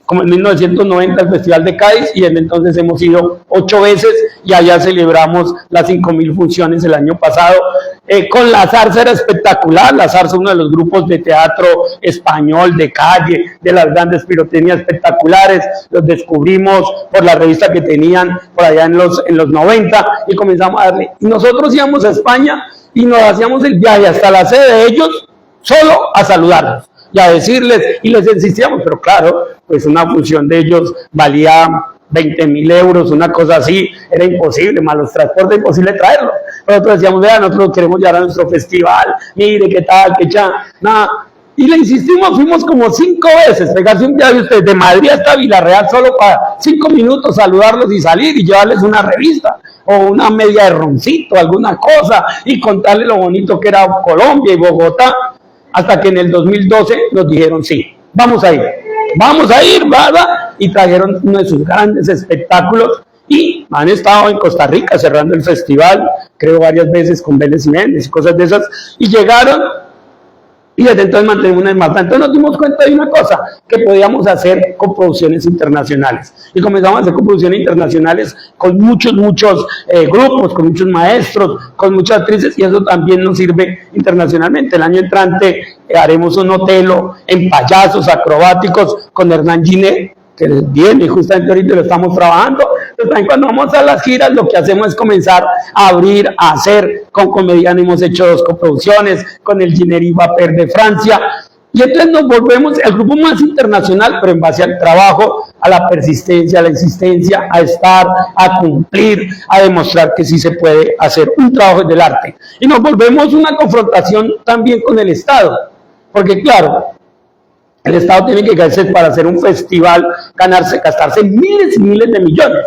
como en 1990 al Festival de Cádiz, y desde entonces hemos ido 8 veces, y allá celebramos las 5.000 funciones el año pasado. Con la Zarza era espectacular. La Zarza, uno de los grupos de teatro español de calle, de las grandes pirotecnias espectaculares, los descubrimos por la revista que tenían por allá en los 90, y comenzamos a darle. Y nosotros íbamos a España y nos hacíamos el viaje hasta la sede de ellos solo a saludarlos y a decirles, y les insistíamos, pero claro, pues una función de ellos valía 20.000 euros, una cosa así, era imposible, más los transportes, imposible traerlo. Nosotros decíamos, vean, nosotros queremos llegar a nuestro festival, mire, qué tal, qué ya, nada. Y le insistimos, fuimos como 5 veces, pegarse un viaje usted de Madrid hasta Villarreal solo para 5 minutos, saludarlos y salir y llevarles una revista o una media de roncito, alguna cosa, y contarles lo bonito que era Colombia y Bogotá, hasta que en el 2012 nos dijeron, sí, vamos a ir, ¿verdad? Y trajeron uno de sus grandes espectáculos y han estado en Costa Rica cerrando el festival, creo varias veces con Vélez Jiménez y cosas de esas, y llegaron y desde entonces mantenemos una hermandad. Entonces nos dimos cuenta de una cosa, que podíamos hacer coproducciones internacionales. Y comenzamos a hacer coproducciones internacionales con muchos grupos, con muchos maestros, con muchas actrices, y eso también nos sirve internacionalmente. El año entrante haremos un Otelo en payasos acrobáticos con Hernán Giné, que viene justamente ahorita lo estamos trabajando. Pero también cuando vamos a las giras lo que hacemos es comenzar a abrir, a hacer. Con Comediano hemos hecho 2 coproducciones, con el Ginerí Vaper de Francia, Y entonces nos volvemos el grupo más internacional, pero en base al trabajo, a la persistencia, a la insistencia, a estar, a cumplir, a demostrar que sí se puede hacer un trabajo del arte. Y nos volvemos una confrontación también con el Estado, porque claro, el Estado tiene que para hacer un festival, gastarse miles y miles de millones.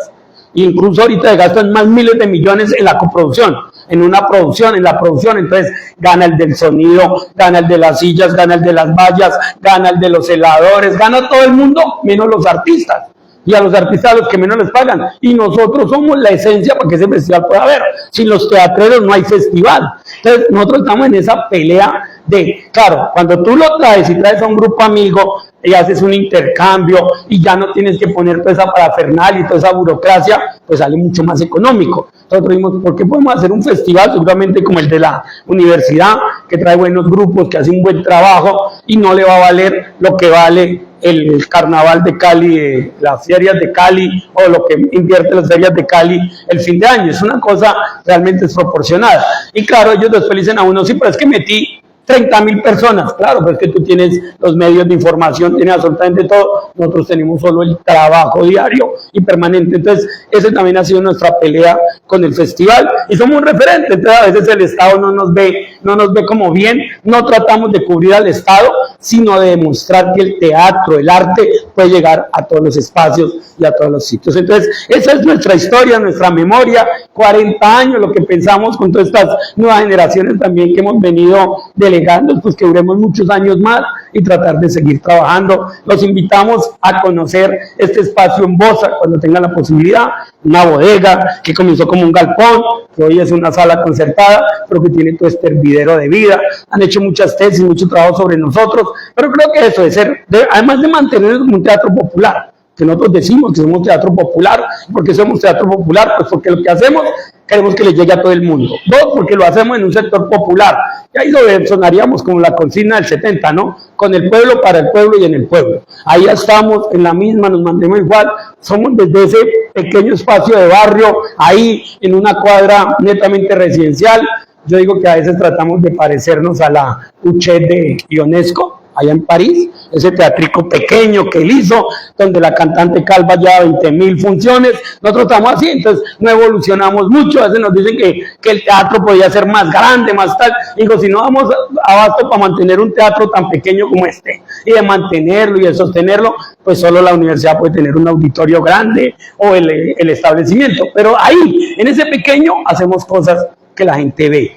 Incluso ahorita se gastan más miles de millones en la coproducción, en una producción, en la producción. Entonces gana el del sonido, gana el de las sillas, gana el de las vallas, gana el de los heladores, gana todo el mundo menos los artistas. Y a los artistas a los que menos les pagan. Y nosotros somos la esencia para que ese festival pueda haber. Sin los teatreros no hay festival. Entonces nosotros estamos en esa pelea de, claro, cuando tú lo traes y traes a un grupo amigo y haces un intercambio y ya no tienes que poner toda esa parafernalia y toda esa burocracia, pues sale mucho más económico. Nosotros dijimos, ¿por qué podemos hacer un festival seguramente como el de la universidad, que trae buenos grupos, que hace un buen trabajo y no le va a valer lo que vale el carnaval de Cali, las ferias de Cali, o lo que invierte las ferias de Cali el fin de año? Es una cosa realmente desproporcionada. Y claro, ellos después le dicen a uno, sí, pero es que metí 30.000 personas. Claro, pues que tú tienes los medios de información, tienes absolutamente todo. Nosotros tenemos solo el trabajo diario y permanente. Entonces, ese también ha sido nuestra pelea con el festival. Y somos un referente. Entonces, a veces el Estado no nos ve como bien. No tratamos de cubrir al Estado, sino de demostrar que el teatro, el arte, puede llegar a todos los espacios y a todos los sitios. Entonces, esa es nuestra historia, nuestra memoria. 40 años, lo que pensamos con todas estas nuevas generaciones también que hemos venido delegando, pues que duremos muchos años más y tratar de seguir trabajando. Los invitamos a conocer este espacio en Bosa cuando tengan la posibilidad, una bodega que comenzó como un galpón, que hoy es una sala concertada, pero que tiene todo este hervidero de vida. Han hecho muchas tesis, mucho trabajo sobre nosotros, pero creo que eso de ser, además de mantenernos como un teatro popular, que nosotros decimos que somos teatro popular. ¿Por qué somos teatro popular? Pues porque lo que hacemos queremos que le llegue a todo el mundo. Dos, porque lo hacemos en un sector popular. Y ahí sonaríamos como la consigna del 70, ¿no? Con el pueblo, para el pueblo y en el pueblo. Ahí estamos en la misma, nos mantenemos igual. Somos desde ese pequeño espacio de barrio, ahí en una cuadra netamente residencial. Yo digo que a veces tratamos de parecernos a la Uchet de Ionesco, allá en París, ese teatrico pequeño que él hizo, donde la cantante Calva lleva 20.000 funciones. Nosotros estamos así, entonces no evolucionamos mucho. A veces nos dicen que el teatro podía ser más grande, más tal. Digo, si no damos abasto para mantener un teatro tan pequeño como este, y de mantenerlo y de sostenerlo, pues solo la universidad puede tener un auditorio grande o el establecimiento. Pero ahí, en ese pequeño, hacemos cosas que la gente ve.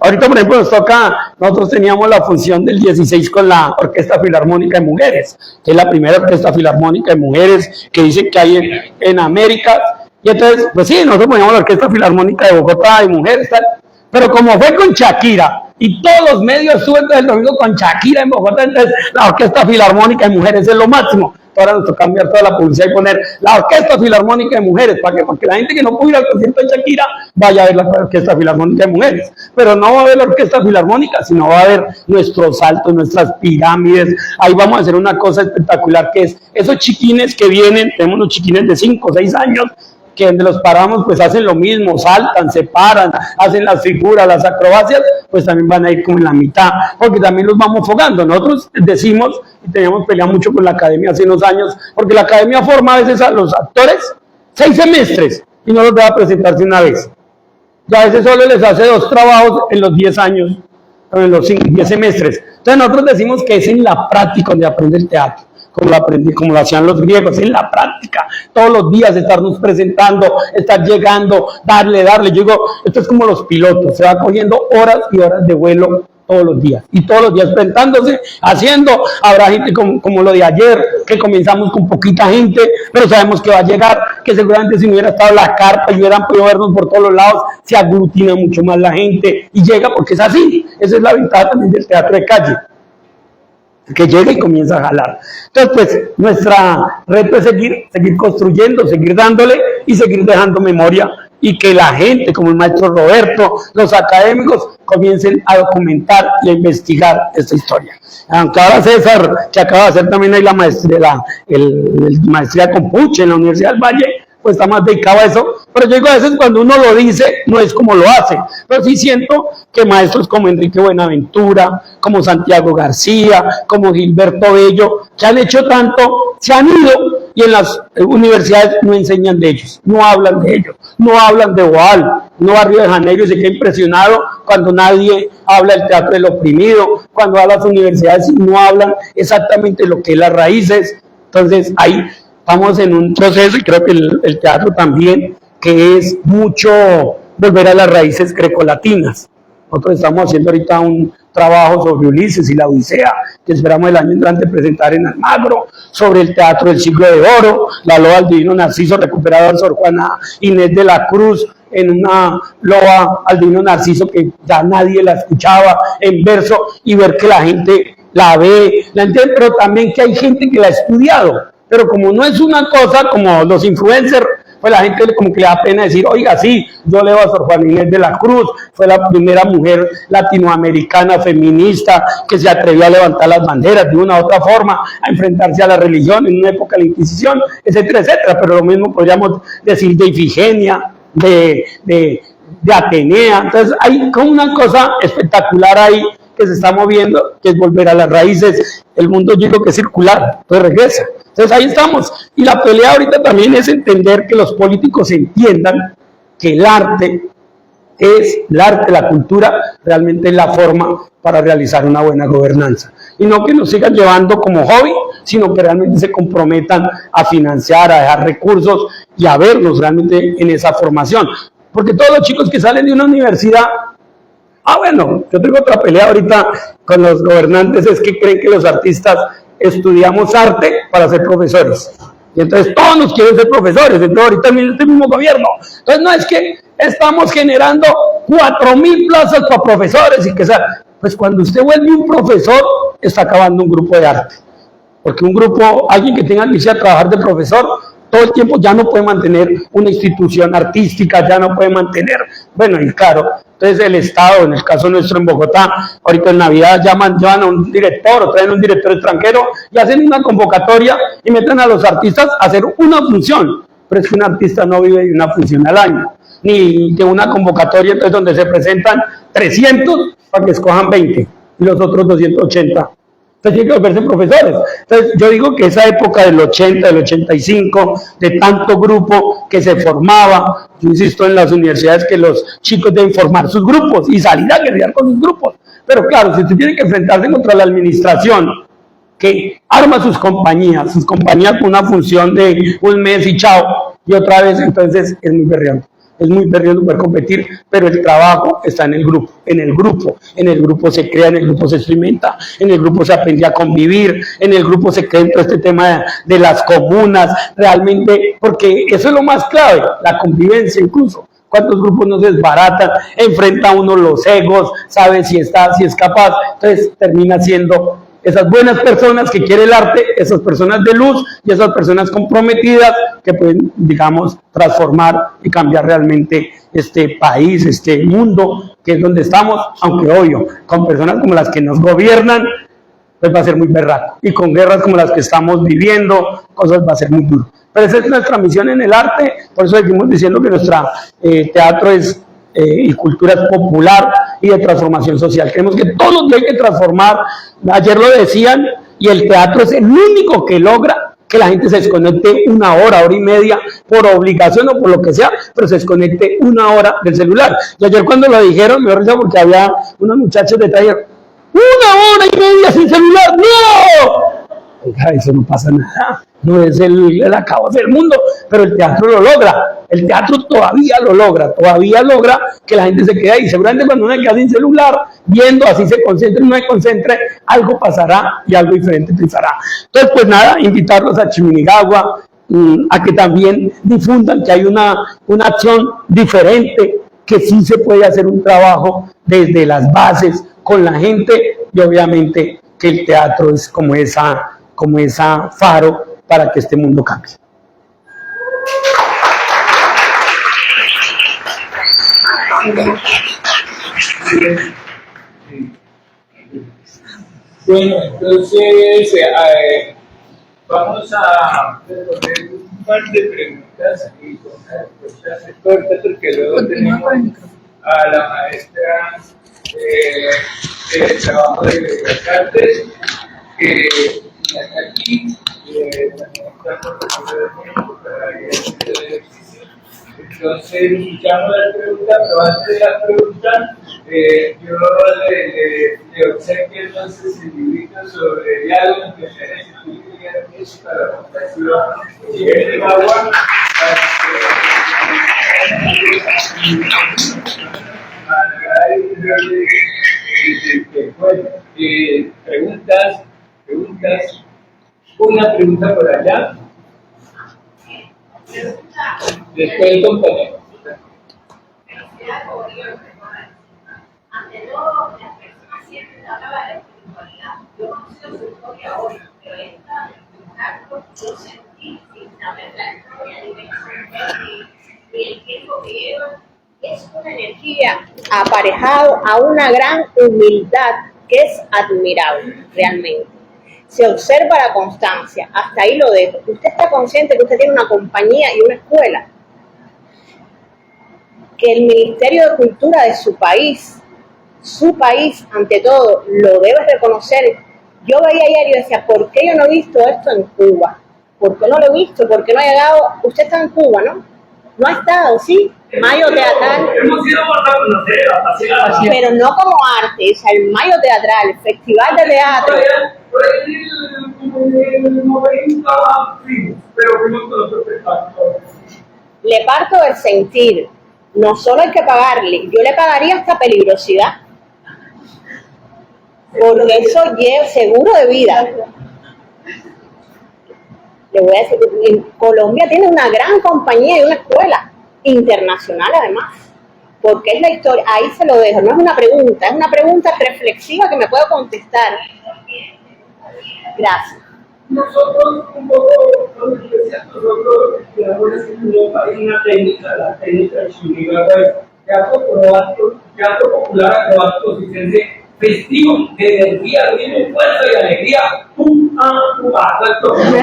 Ahorita, por ejemplo, nosotros teníamos la función del 16 con la Orquesta Filarmónica de Mujeres, que es la primera orquesta filarmónica de mujeres que dicen que hay en América. Y entonces, pues sí, nosotros poníamos la Orquesta Filarmónica de Bogotá de mujeres, tal. Pero como fue con Shakira, y todos los medios estuve el domingo con Shakira en Bogotá, entonces la Orquesta Filarmónica de Mujeres es lo máximo. Ahora nos toca cambiar toda la publicidad y poner la Orquesta Filarmónica de Mujeres, ¿para qué? Porque la gente que no puede ir al concierto de Shakira vaya a ver la Orquesta Filarmónica de Mujeres. Pero no va a ver la Orquesta Filarmónica, sino va a ver nuestros saltos, nuestras pirámides. Ahí vamos a hacer una cosa espectacular, que es esos chiquines que vienen, tenemos unos chiquines de 5 o 6 años, que donde los paramos pues hacen lo mismo, saltan, se paran, hacen las figuras, las acrobacias, pues también van a ir como en la mitad, porque también los vamos fogando. Nosotros decimos, y teníamos peleado mucho con la academia hace unos años, porque la academia forma a veces a los actores 6 semestres y no los deja presentarse una vez. Y a veces solo les hace 2 trabajos en los 10 años, o en los 10 semestres. Entonces nosotros decimos que es en la práctica donde aprende el teatro. Como lo hacían los griegos, en la práctica, todos los días estarnos presentando, estar llegando, darle. Yo digo, esto es como los pilotos, se va cogiendo horas y horas de vuelo todos los días, y todos los días presentándose, haciendo. Habrá gente como lo de ayer, que comenzamos con poquita gente, pero sabemos que va a llegar, que seguramente si no hubiera estado la carpa y hubieran podido vernos por todos los lados, se aglutina mucho más la gente, y llega porque es así. Esa es la ventaja también del teatro de calle, que llega y comienza a jalar. Entonces, pues, nuestra reto es seguir construyendo, seguir dándole y seguir dejando memoria, y que la gente, como el maestro Roberto, los académicos, comiencen a documentar y a investigar esta historia. Aunque ahora César, que acaba de hacer también ahí la maestría, maestría con Puche en la Universidad del Valle, pues está más dedicado a eso, pero yo digo a veces cuando uno lo dice, no es como lo hace, pero sí siento que maestros como Enrique Buenaventura, como Santiago García, como Gilberto Bello, que han hecho tanto, se han ido y en las universidades no enseñan de ellos, no hablan de ellos, no hablan de Boal, no va a Río de Janeiro y se queda impresionado cuando nadie habla del teatro del oprimido, cuando va a las universidades y no hablan exactamente lo que es las raíces. Entonces ahí estamos en un proceso y creo que el teatro también, que es mucho volver a las raíces grecolatinas. Nosotros estamos haciendo ahorita un trabajo sobre Ulises y la Odisea, que esperamos el año entrante presentar en Almagro, sobre el teatro del siglo de oro, la loa al divino Narciso recuperada por Sor Juana Inés de la Cruz, en una loa al divino Narciso que ya nadie la escuchaba en verso, y ver que la gente la ve, la entiende, pero también que hay gente que la ha estudiado, pero como no es una cosa como los influencers, pues la gente como que le da pena decir, oiga, sí, yo leo a Sor Juana Inés de la Cruz, fue la primera mujer latinoamericana feminista que se atrevió a levantar las banderas de una u otra forma, a enfrentarse a la religión en una época de la Inquisición, etcétera, etcétera, pero lo mismo podríamos decir de Ifigenia, de Atenea. Entonces hay como una cosa espectacular ahí que se está moviendo, que es volver a las raíces. El mundo, yo digo que es circular, pues regresa. Entonces ahí estamos. Y la pelea ahorita también es entender que los políticos entiendan que el arte, la cultura, realmente es la forma para realizar una buena gobernanza. Y no que nos sigan llevando como hobby, sino que realmente se comprometan a financiar, a dejar recursos y a vernos realmente en esa formación. Porque todos los chicos que salen de una universidad, bueno, yo tengo otra pelea ahorita con los gobernantes, es que creen que los artistas estudiamos arte para ser profesores. Y entonces todos nos quieren ser profesores, entonces ahorita en este mismo gobierno. Entonces no es que estamos generando 4.000 plazas para profesores y que sea. Pues cuando usted vuelve un profesor, está acabando un grupo de arte. Porque un grupo, alguien que tenga que a trabajar de profesor, todo el tiempo ya no puede mantener una institución artística, ya no puede mantener, bueno, y claro, entonces el Estado, en el caso nuestro en Bogotá, ahorita en Navidad llevan a un director o traen un director extranjero y hacen una convocatoria y meten a los artistas a hacer una función, pero es que un artista no vive de una función al año, ni de una convocatoria entonces donde se presentan 300 para que escojan 20 y los otros 280. Entonces tienen que volverse profesores. Entonces yo digo que esa época del 80, del 85, de tanto grupo que se formaba, yo insisto en las universidades que los chicos deben formar sus grupos y salir a guerrear con sus grupos. Pero claro, si usted tiene que enfrentarse contra la administración que arma sus compañías con una función de un mes y chao, y otra vez, entonces es muy berreante. Es muy perdido poder competir, pero el trabajo está en el grupo, en el grupo se crea, en el grupo se experimenta, en el grupo se aprende a convivir, en el grupo se crea todo este tema de las comunas, realmente, porque eso es lo más clave, la convivencia incluso. ¿Cuántos grupos no se desbaratan? Enfrenta uno los egos, sabe si está, si es capaz, entonces termina siendo esas buenas personas que quieren el arte, esas personas de luz y esas personas comprometidas que pueden, digamos, transformar y cambiar realmente este país, este mundo, que es donde estamos, aunque obvio, con personas como las que nos gobiernan, pues va a ser muy berraco. Y con guerras como las que estamos viviendo, cosas va a ser muy duro. Pero esa es nuestra misión en el arte, por eso seguimos diciendo que nuestro teatro es y cultura es popular y de transformación social. Creemos que todos los días hay que transformar. Ayer lo decían, y el teatro es el único que logra que la gente se desconecte una hora y media, por obligación o por lo que sea, pero se desconecte una hora del celular. Y ayer cuando lo dijeron, me risa porque había unos muchachos de taller, 1 hora y media sin celular, ¡no! Oiga, eso no pasa nada, no es el acabose del mundo, pero el teatro lo logra, el teatro todavía logra que la gente se quede ahí. Seguramente cuando uno queda sin celular, viendo, así se concentre, no se concentre, algo pasará y algo diferente pensará. Entonces, pues nada, invitarlos a Chiminigagua, a que también difundan que hay una acción diferente, que sí se puede hacer un trabajo desde las bases con la gente, y obviamente que el teatro es como esa faro para que este mundo cambie. Bueno, entonces vamos a un par de preguntas y con las respuestas cortas porque luego tenemos a la maestra de trabajo de Bellas Artes que está aquí, también está profesora de México para el ejercicio. Entonces, escuchamos las preguntas, pero antes de las preguntas, yo le obsequio entonces el librito sobre diálogo entre mujeres y políticas para la Fundación Miguel de Agua. Bueno, preguntas. Una pregunta por allá. Después el compañero. Ante todo, las personas siempre hablaban de la espiritualidad. Yo conocí su historia hoy, pero esta acto yo sentí sin saber la historia ni el tiempo que lleva. Es una energía aparejado a una gran humildad que es admirable, realmente. Se observa la constancia, hasta ahí lo dejo. Usted está consciente que usted tiene una compañía y una escuela, que el Ministerio de Cultura de su país ante todo, lo debe reconocer. Yo veía ayer y decía, ¿por qué yo no he visto esto en Cuba? ¿Por qué no lo he visto? ¿Por qué no ha llegado? Usted está en Cuba, ¿no? No ha estado, ¿sí? Mayo Teatral. Hemos ido por conocer, pero no como arte, o sea, el Mayo Teatral, el Festival de Teatro. Por ahí el 90 pero fuimos con otro espectáculo. Le parto del sentir. No solo hay que pagarle, yo le pagaría hasta peligrosidad. Porque eso lleva seguro de vida. Le voy a decir, en Colombia tiene una gran compañía y una escuela internacional además, porque es la historia, ahí se lo dejo, no es una pregunta reflexiva que me puedo contestar. Gracias. Nosotros, un poco, nosotros creamos una técnica, la técnica chinigaga, teatro popular acrobático circense festivo, de energía, ritmo, fuerza y alegría, exacto. Entonces,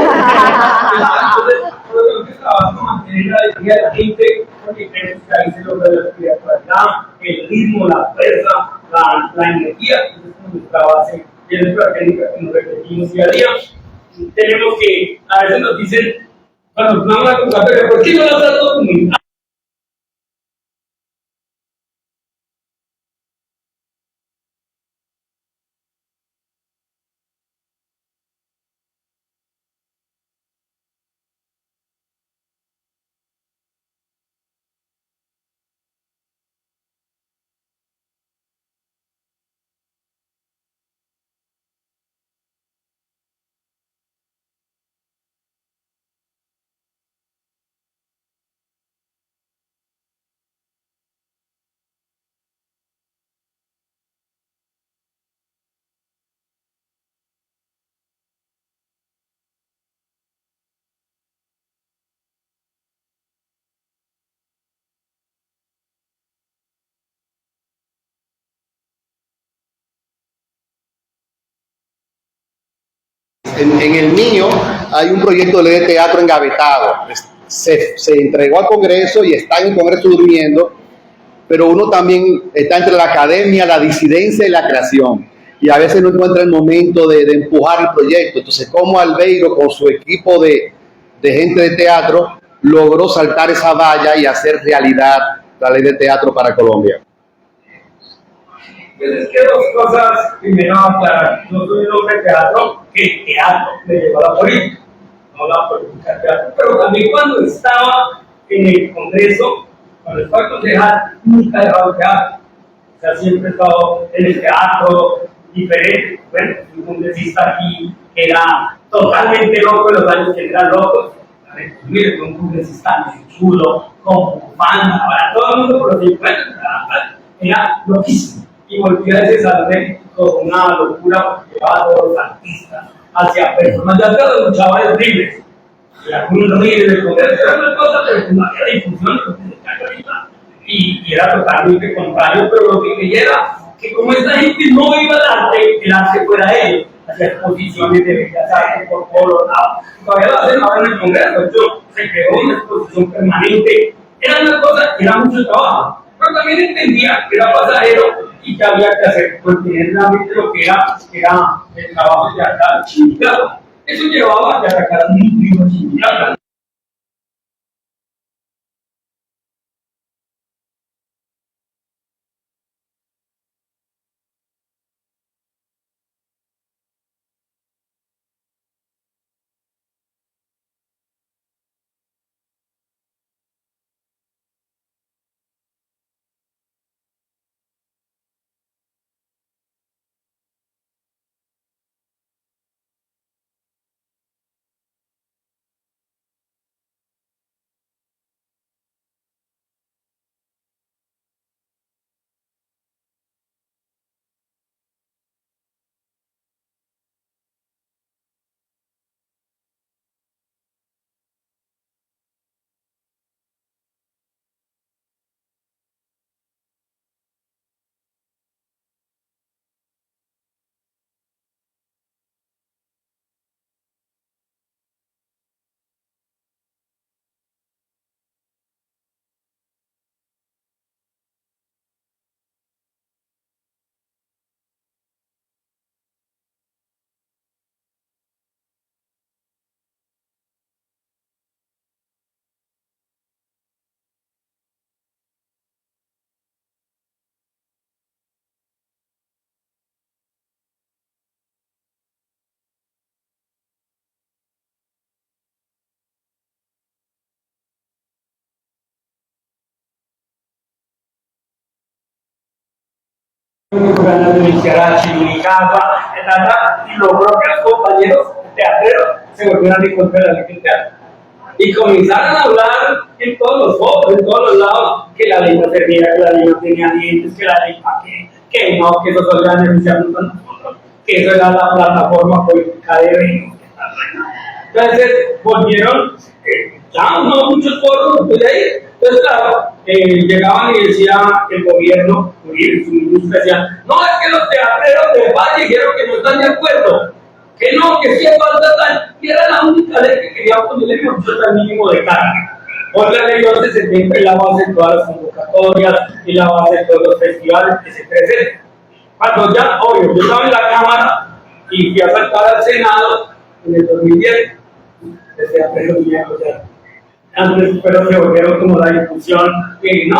nosotros trabajamos mantener la alegría de la gente, porque creemos que ahí se logra la espiritualidad, el ritmo, la fuerza, la energía, entonces es nuestra base, y es nuestra técnica que nos repetimos día a día. Tenemos que, a veces nos dicen, cuando vamos a comprar, pero ¿por qué no lo estás documentando? En el mío hay un proyecto de ley de teatro engavetado. Se entregó al Congreso y está en el Congreso durmiendo, pero uno también está entre la academia, la disidencia y la creación. Y a veces no encuentra el momento de empujar el proyecto. Entonces, como Albeiro, con su equipo de gente de teatro, logró saltar esa valla y hacer realidad la ley de teatro para Colombia. Pues es que dos cosas, primero aclarar, no soy un hombre de teatro, que el teatro me llevó a la política, no la política al teatro, pero también cuando estaba en el Congreso, cuando estaba concejal, nunca he dejado el teatro, o sea, siempre he estado en el teatro diferente. Bueno, un congresista aquí que era totalmente loco en los años que eran locos, mire, fue un congresista muy chulo, con bufanda, para todo el mundo, pero sí, bueno, era loquísimo. Y volví a ese salón con una locura porque llevaba a todos los artistas hacia personas, ya hasta los luchadores libres. Y algunos libres del Congreso, era una cosa, pero no había difusión y era totalmente contrario, pero lo que quería era que como esta gente no iba al arte, el arte fuera ellos. hacía exposiciones de bellas artes por todos los lados. Todavía lo hacen ahora en el Congreso. De hecho, se creó una exposición permanente. Era una cosa que era mucho trabajo, pero también entendía que era pasajero y que había que hacer, mantener la mente lo que era el trabajo de acá, Chimicaca. Eso llevaba a que sacaran un libro Chimicaca. Ganas de iniciar a Chimicaca, y logró que los compañeros teatreros se volvieran en contra de la ley del teatro. Y comenzaron a hablar en todos los foros, en todos los lados, que la ley no servía, que la ley no tenía dientes, que la ley para qué, que no, que eso solo iba a beneficiarnos a nosotros, que eso era la plataforma política de Reino. Entonces volvieron, ya no muchos foros, pues de ahí. Entonces, claro, llegaban y decía el gobierno, y su ministro decía, no, es que los teatreros del Valle dijeron que no están de acuerdo, que no, que sí es falta tal, y era la única ley que quería ponerle el mínimo de carne. Hoy la ley 1170 es la base de todas las convocatorias y la base de todos los festivales que se presentan. Cuando ya, obvio, yo estaba en la Cámara y fui a saltar al Senado en el 2010, desde apenas ya. Antes, pero se volvieron como la discusión, que no,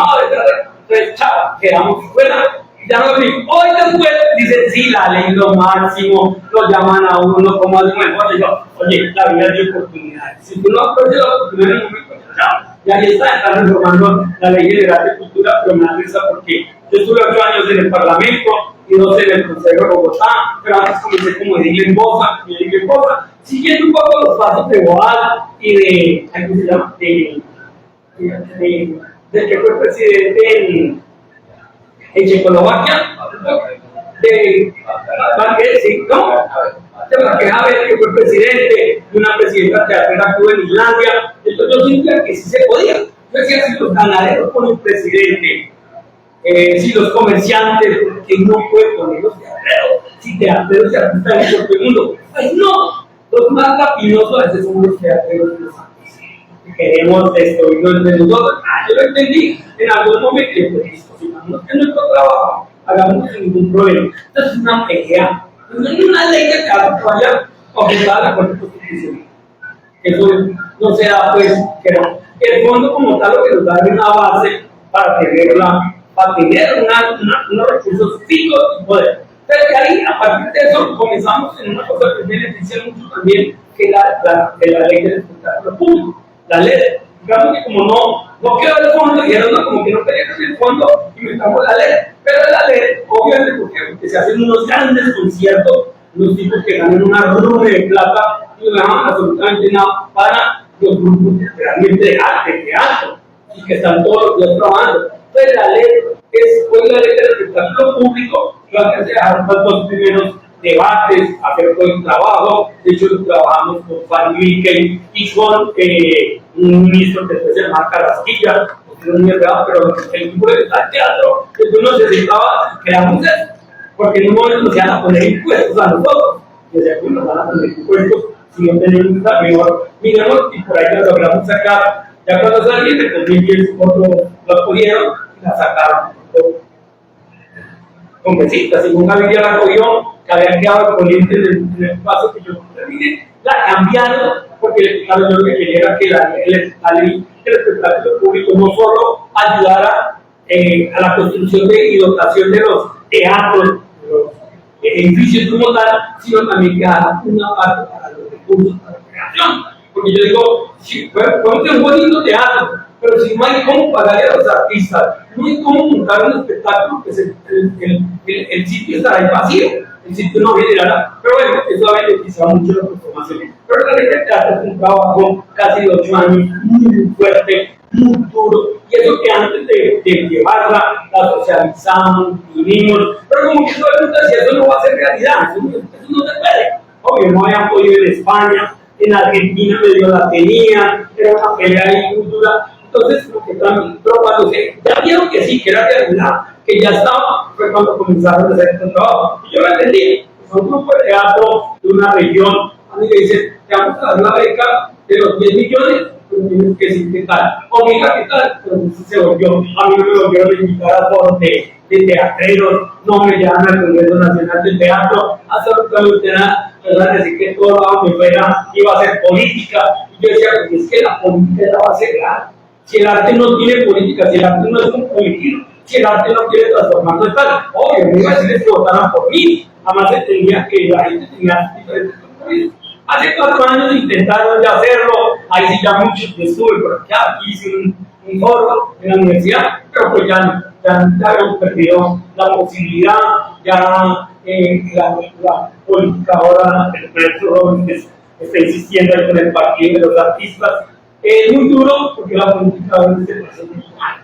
entonces, chao, quedamos fuera. Ya no digo, hoy después dicen, sí, la ley lo máximo, lo llaman a uno como algo mejor. Digo, oye, la vida es de oportunidades. Si tú no aprovechas la oportunidad en un momento, chao. Y ahí están reformando la ley general de cultura, pero me da risa porque yo estuve 8 años en el Parlamento y 12 en el Consejo de Bogotá, pero antes comencé como edil en Bosa, siguiendo un poco los pasos de Boal y de, ¿cómo se llama? De que fue presidente en Checoslovaquia, de Havel, que fue presidente de una presidenta teatrera que hubo en Islandia. Entonces yo sentía que sí se podía. Yo decía, si los ganaderos ponen presidente, si los comerciantes, que no pueden poner los teatreros, si teatreros y artistas en todo el mundo, pues no, los más rapinosos a veces son los teatreros y los artistas. Queremos destruirlo entre nosotros. Yo lo entendí en algún momento, pues listo, si no es nuestro trabajo, hagamos sin ningún problema. Entonces es una pelea. No hay una ley de teatro que vaya objetada a la Corte Constitucional. Eso no se da, pues, que no. El fondo como tal lo que nos da es una base para tener unos recursos fijos y poder. Entonces, de ahí, a partir de eso, comenzamos en una cosa que beneficia mucho también, que es la ley del espectáculo público. La ley, digamos que como no quedó el fondo, dijeron, no, como que no queríamos el fondo, inventamos la ley. Pero la ley, obviamente, porque se hacen unos grandes conciertos, unos tipos que ganan una nube de plata y no dejan absolutamente nada para los grupos realmente de arte, teatro, y que están todos los días trabajando. Entonces la ley es hoy la ley del espectáculo público, que va a dejar los 2 primeros debates, hacer todo el trabajo. De hecho, trabajamos con Fanny Mickey y con un ministro que después se llama Carrasquilla, porque no es muy real, pero el grupo de teatro, que tú necesitaba, creamos eso, porque en un momento nos iban a poner impuestos a nosotros. y de algunos van a tener impuestos, si no tenemos una mejor, miremos y por ahí la logramos sacar. Ya cuando salí de 2010, otros lo pudieron y la sacaron. Con besitas, según Gaviria la cogió, que había quedado corriente en el paso que yo terminé, la cambiaron, porque claro, yo lo que quería era que la ley del espectáculo público no solo ayudara a la construcción y dotación de los teatros, de los edificios como tal, sino también que haga una parte para los recursos para la creación. Porque yo digo, sí, podemos tener un bonito teatro, pero si no hay cómo pagarle a los artistas, no hay cómo montar un espectáculo, pues el sitio estará ahí vacío, el sitio no generará. Pero bueno, eso ha beneficiado mucho la transformación. Pero realmente el teatro es un trabajo casi de 8 años, muy fuerte, muy duro, y eso que antes de llevarla, la socializamos, vivimos, pero como que todo el mundo decía, eso no va a ser realidad, eso no se puede. Obvio, no habían podido en España, en Argentina medio la tenía, era una pelea ahí muy dura. Entonces, como que también, pero cuando ya vieron que sí, que era realidad, que ya estaba, fue cuando comenzaron a hacer este trabajo. Y yo lo entendí, es un grupo de teatro de una región, a mí me dicen, te vamos a dar la beca de los 10 millones, pero tienes que decir qué tal. O mira qué tal, pero se volvió, a mí me volvieron a invitar a foros de teatreros, no me llaman al Congreso Nacional de Teatro, absolutamente nada, ¿verdad? Decir que todo lado que fuera iba a ser política. Y yo decía, pues es que la política es la base real. Si el arte no tiene política, si el arte no es un político, si el arte no quiere transformar, no es tal. Obvio, me iba a decirles que votaran por mí, además entendía que la gente tenía diferentes compromisos. Hace 4 años intentaron ya hacerlo, ahí sí ya muchos estuve por acá, hice un foro en la universidad, pero pues ya habíamos perdido la posibilidad, ya la política ahora, el proyecto Robin está insistiendo con el partido de los artistas. Es muy duro porque la política ahora se pasa muy mal,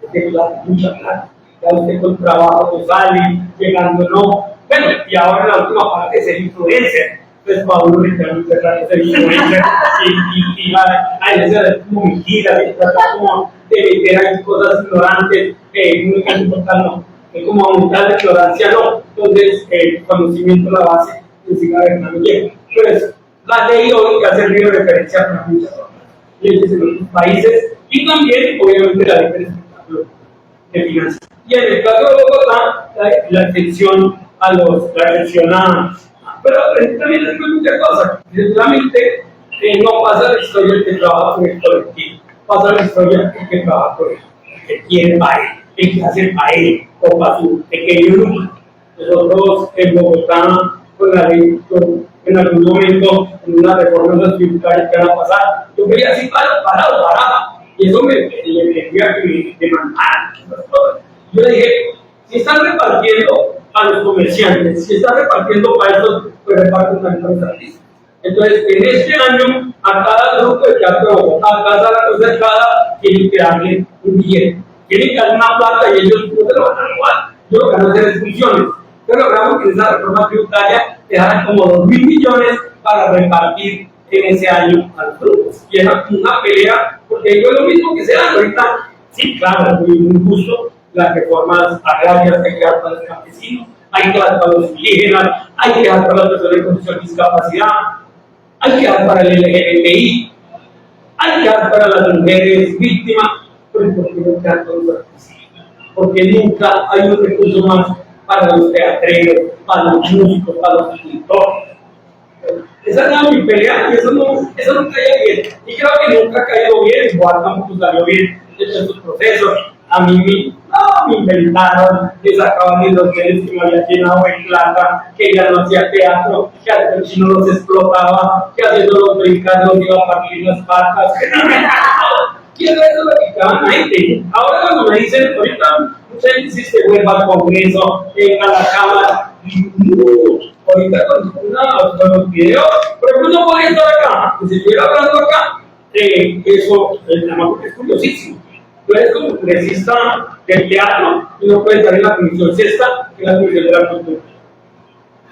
porque mucha plata, ya usted con trabajo no sale, llegando no. Bueno, y ahora la última parte es el influencer. Entonces, para uno literalmente ser influencer y a veces es como mentira, se trata como de meter ahí cosas ignorantes, muy importante, no, es como aumentar la ignorancia, no. Entonces, el conocimiento la base del siglo XIX llega. Pues, la ley hoy que ha servido de referencia para muchas otras leyes en otros países y también, obviamente, la ley del espectáculo de finanzas. Y en el caso de Bogotá, la extensión pero también les digo muchas cosas. Sinceramente, no pasa la historia del que trabaja con el colectivo, pasa la historia del que trabaja con el que quiere para él, el que hace para él o para su pequeño número. Nosotros en Bogotá, con la ley, en algún momento, en una reforma tributaria que van a pasar, yo quería así parado, y eso me quería que me demandaran esas cosas. Yo dije, si están repartiendo a los comerciantes, si están repartiendo para eso, pues reparten también a los artistas. Entonces, en este año, a cada grupo de teatro, a cada tienen que darle un billete, tienen que darle una plata y ellos no se lo van a robar. Yo lo que van a hacer es funciones. Pero logramos que esa reforma tributaria dejaran como 2.000 millones para repartir en ese año a los grupos. Y era una pelea, porque yo es lo mismo que se da ahorita. Sí, claro, es muy justo. Las reformas agrarias hay que dar para los campesinos, hay que dar para los indígenas, hay que dar para las personas con condición de discapacidad, hay que dar para el LGBTI, hay que dar para las mujeres víctimas, pero ¿por qué no quedan todos los artistas? Porque nunca hay un recurso más para los teatreros, para los músicos, para los escritores. Esa era mi pelea y eso no caía bien. Y creo que nunca ha caído bien, igual tampoco salió bien de estos procesos. A mí me inventaron que sacaban los hoteles que me había llenado de plata, que ya no hacía teatro, que hasta el chino los explotaba, que haciendo los brincados los iba a partir las patas. ¿Quién es eso lo que quedaban la gente? Ahora cuando me dicen, ahorita mucha gente dice que vuelva al Congreso, venga a la Cámara. Ahorita con los videos, pero pues no podía estar acá. Si estuviera hablando acá, eso es curiosísimo. Tú eres como congresista del teatro y no puedes estar en la comisión sexta, que es la comisión de la cultura.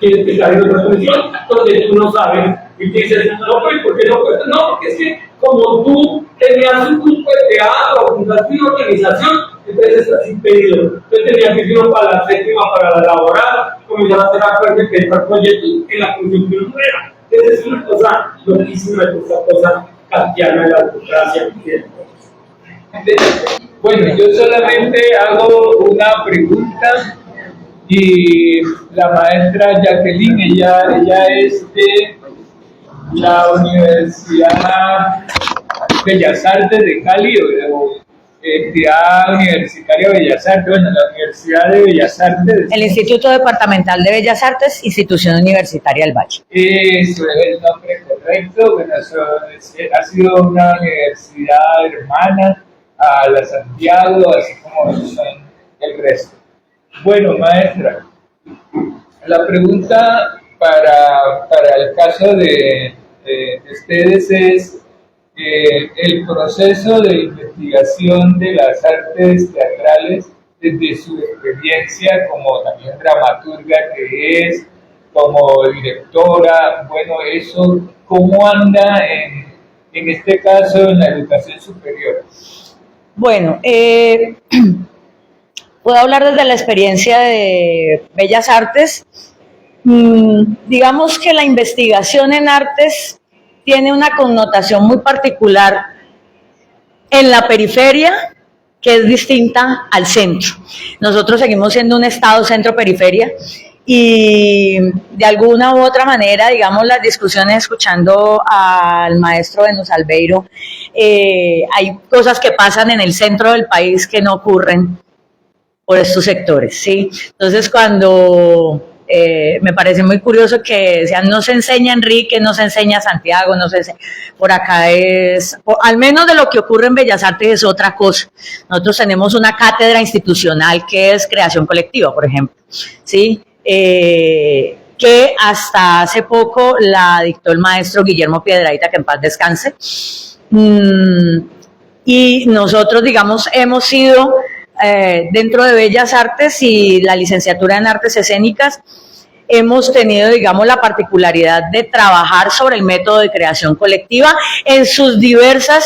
Tienes que estar en otra comisión donde tú no sabes y te dices, no, ¿por qué no puedes? No, porque es que como tú tenías un grupo de teatro o fundaste una organización, entonces estás impedido. Entonces tenías que ir para la séptima, para la laboral, comenzar a hacer acuerdos y pensar proyectos en la coyuntura nueva. Esa es una cosa loquísima, esa cosa kantiana de la burocracia. Bueno, yo solamente hago una pregunta y la maestra Jacqueline, ella es de la Universidad Bellas Artes de Cali o entidad universitaria de Bellas Artes, bueno, la Universidad de Bellas Artes. El Instituto Departamental de Bellas Artes, Institución Universitaria del Valle. Eso es el nombre correcto. Bueno, ha sido una universidad hermana a la Santiago, así como son el resto. Bueno, maestra, la pregunta para el caso de ustedes es el proceso de investigación de las artes teatrales desde su experiencia como también dramaturga que es, como directora, bueno, eso, ¿cómo anda en este caso en la educación superior? Bueno, puedo hablar desde la experiencia de Bellas Artes. Digamos que la investigación en artes tiene una connotación muy particular en la periferia, que es distinta al centro. Nosotros seguimos siendo un estado centro-periferia y de alguna u otra manera, digamos, las discusiones, escuchando al maestro Venus Albeiro, hay cosas que pasan en el centro del país que no ocurren por estos sectores, ¿sí? Entonces, cuando me parece muy curioso que decían, no se enseña Enrique, no se enseña Santiago, no se enseña, por acá es, al menos de lo que ocurre en Bellas Artes es otra cosa. Nosotros tenemos una cátedra institucional que es creación colectiva, por ejemplo, ¿sí? Que hasta hace poco la dictó el maestro Guillermo Piedrahita, que en paz descanse, y nosotros, digamos, hemos sido dentro de Bellas Artes y la licenciatura en Artes Escénicas, hemos tenido, digamos, la particularidad de trabajar sobre el método de creación colectiva en sus diversos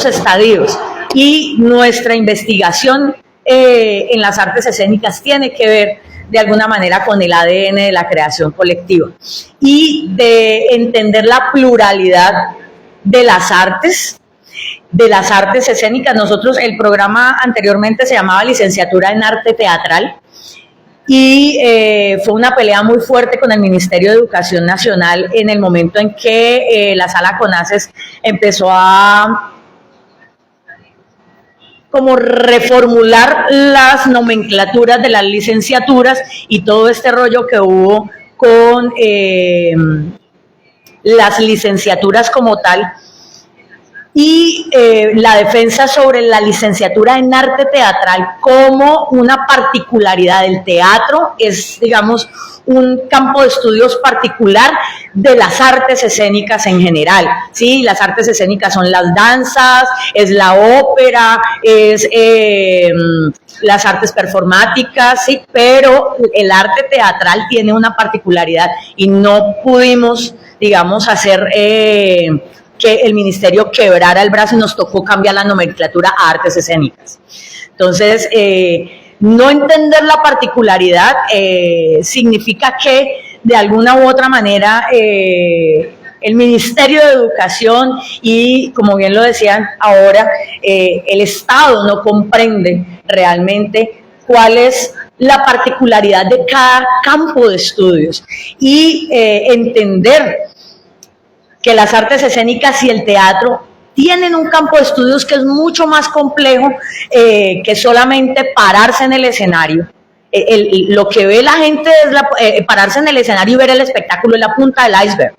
estadios, y nuestra investigación en las artes escénicas tiene que ver de alguna manera con el ADN de la creación colectiva y de entender la pluralidad de las artes escénicas. Nosotros, el programa anteriormente se llamaba Licenciatura en Arte Teatral y fue una pelea muy fuerte con el Ministerio de Educación Nacional en el momento en que la Sala CONACES empezó a como reformular las nomenclaturas de las licenciaturas y todo este rollo que hubo con las licenciaturas como tal, y la defensa sobre la licenciatura en arte teatral como una particularidad del teatro, es, digamos, un campo de estudios particular de las artes escénicas en general, ¿sí? Las artes escénicas son las danzas, es la ópera, es las artes performáticas, ¿sí? Pero el arte teatral tiene una particularidad y no pudimos, digamos, hacer que el ministerio quebrara el brazo y nos tocó cambiar la nomenclatura a artes escénicas. Entonces, no entender la particularidad significa que de alguna u otra manera el Ministerio de Educación y, como bien lo decían ahora, el Estado no comprende realmente cuál es la particularidad de cada campo de estudios y entender que las artes escénicas y el teatro tienen un campo de estudios que es mucho más complejo que solamente pararse en el escenario. Lo que ve la gente es pararse en el escenario y ver el espectáculo es la punta del iceberg,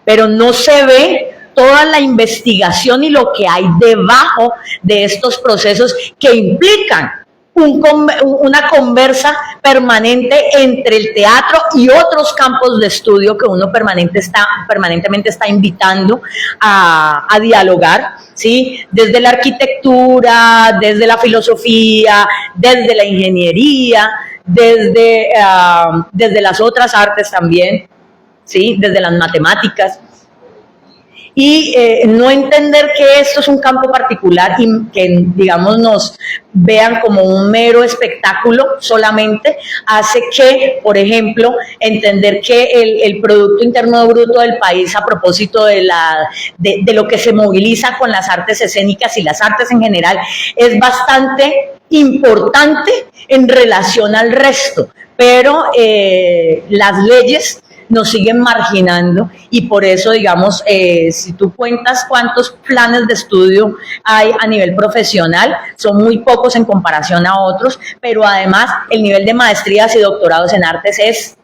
pero no se ve toda la investigación y lo que hay debajo de estos procesos que implican una conversa permanente entre el teatro y otros campos de estudio que uno permanentemente está invitando a dialogar, ¿sí? Desde la arquitectura, desde la filosofía, desde la ingeniería, desde las otras artes también, ¿sí? Desde las matemáticas. y no entender que esto es un campo particular y que, digamos, nos vean como un mero espectáculo solamente, hace que, por ejemplo, entender que el Producto Interno Bruto del país, a propósito de lo que se moviliza con las artes escénicas y las artes en general, es bastante importante en relación al resto, pero las leyes nos siguen marginando y por eso, digamos, si tú cuentas cuántos planes de estudio hay a nivel profesional, son muy pocos en comparación a otros, pero además el nivel de maestrías y doctorados en artes es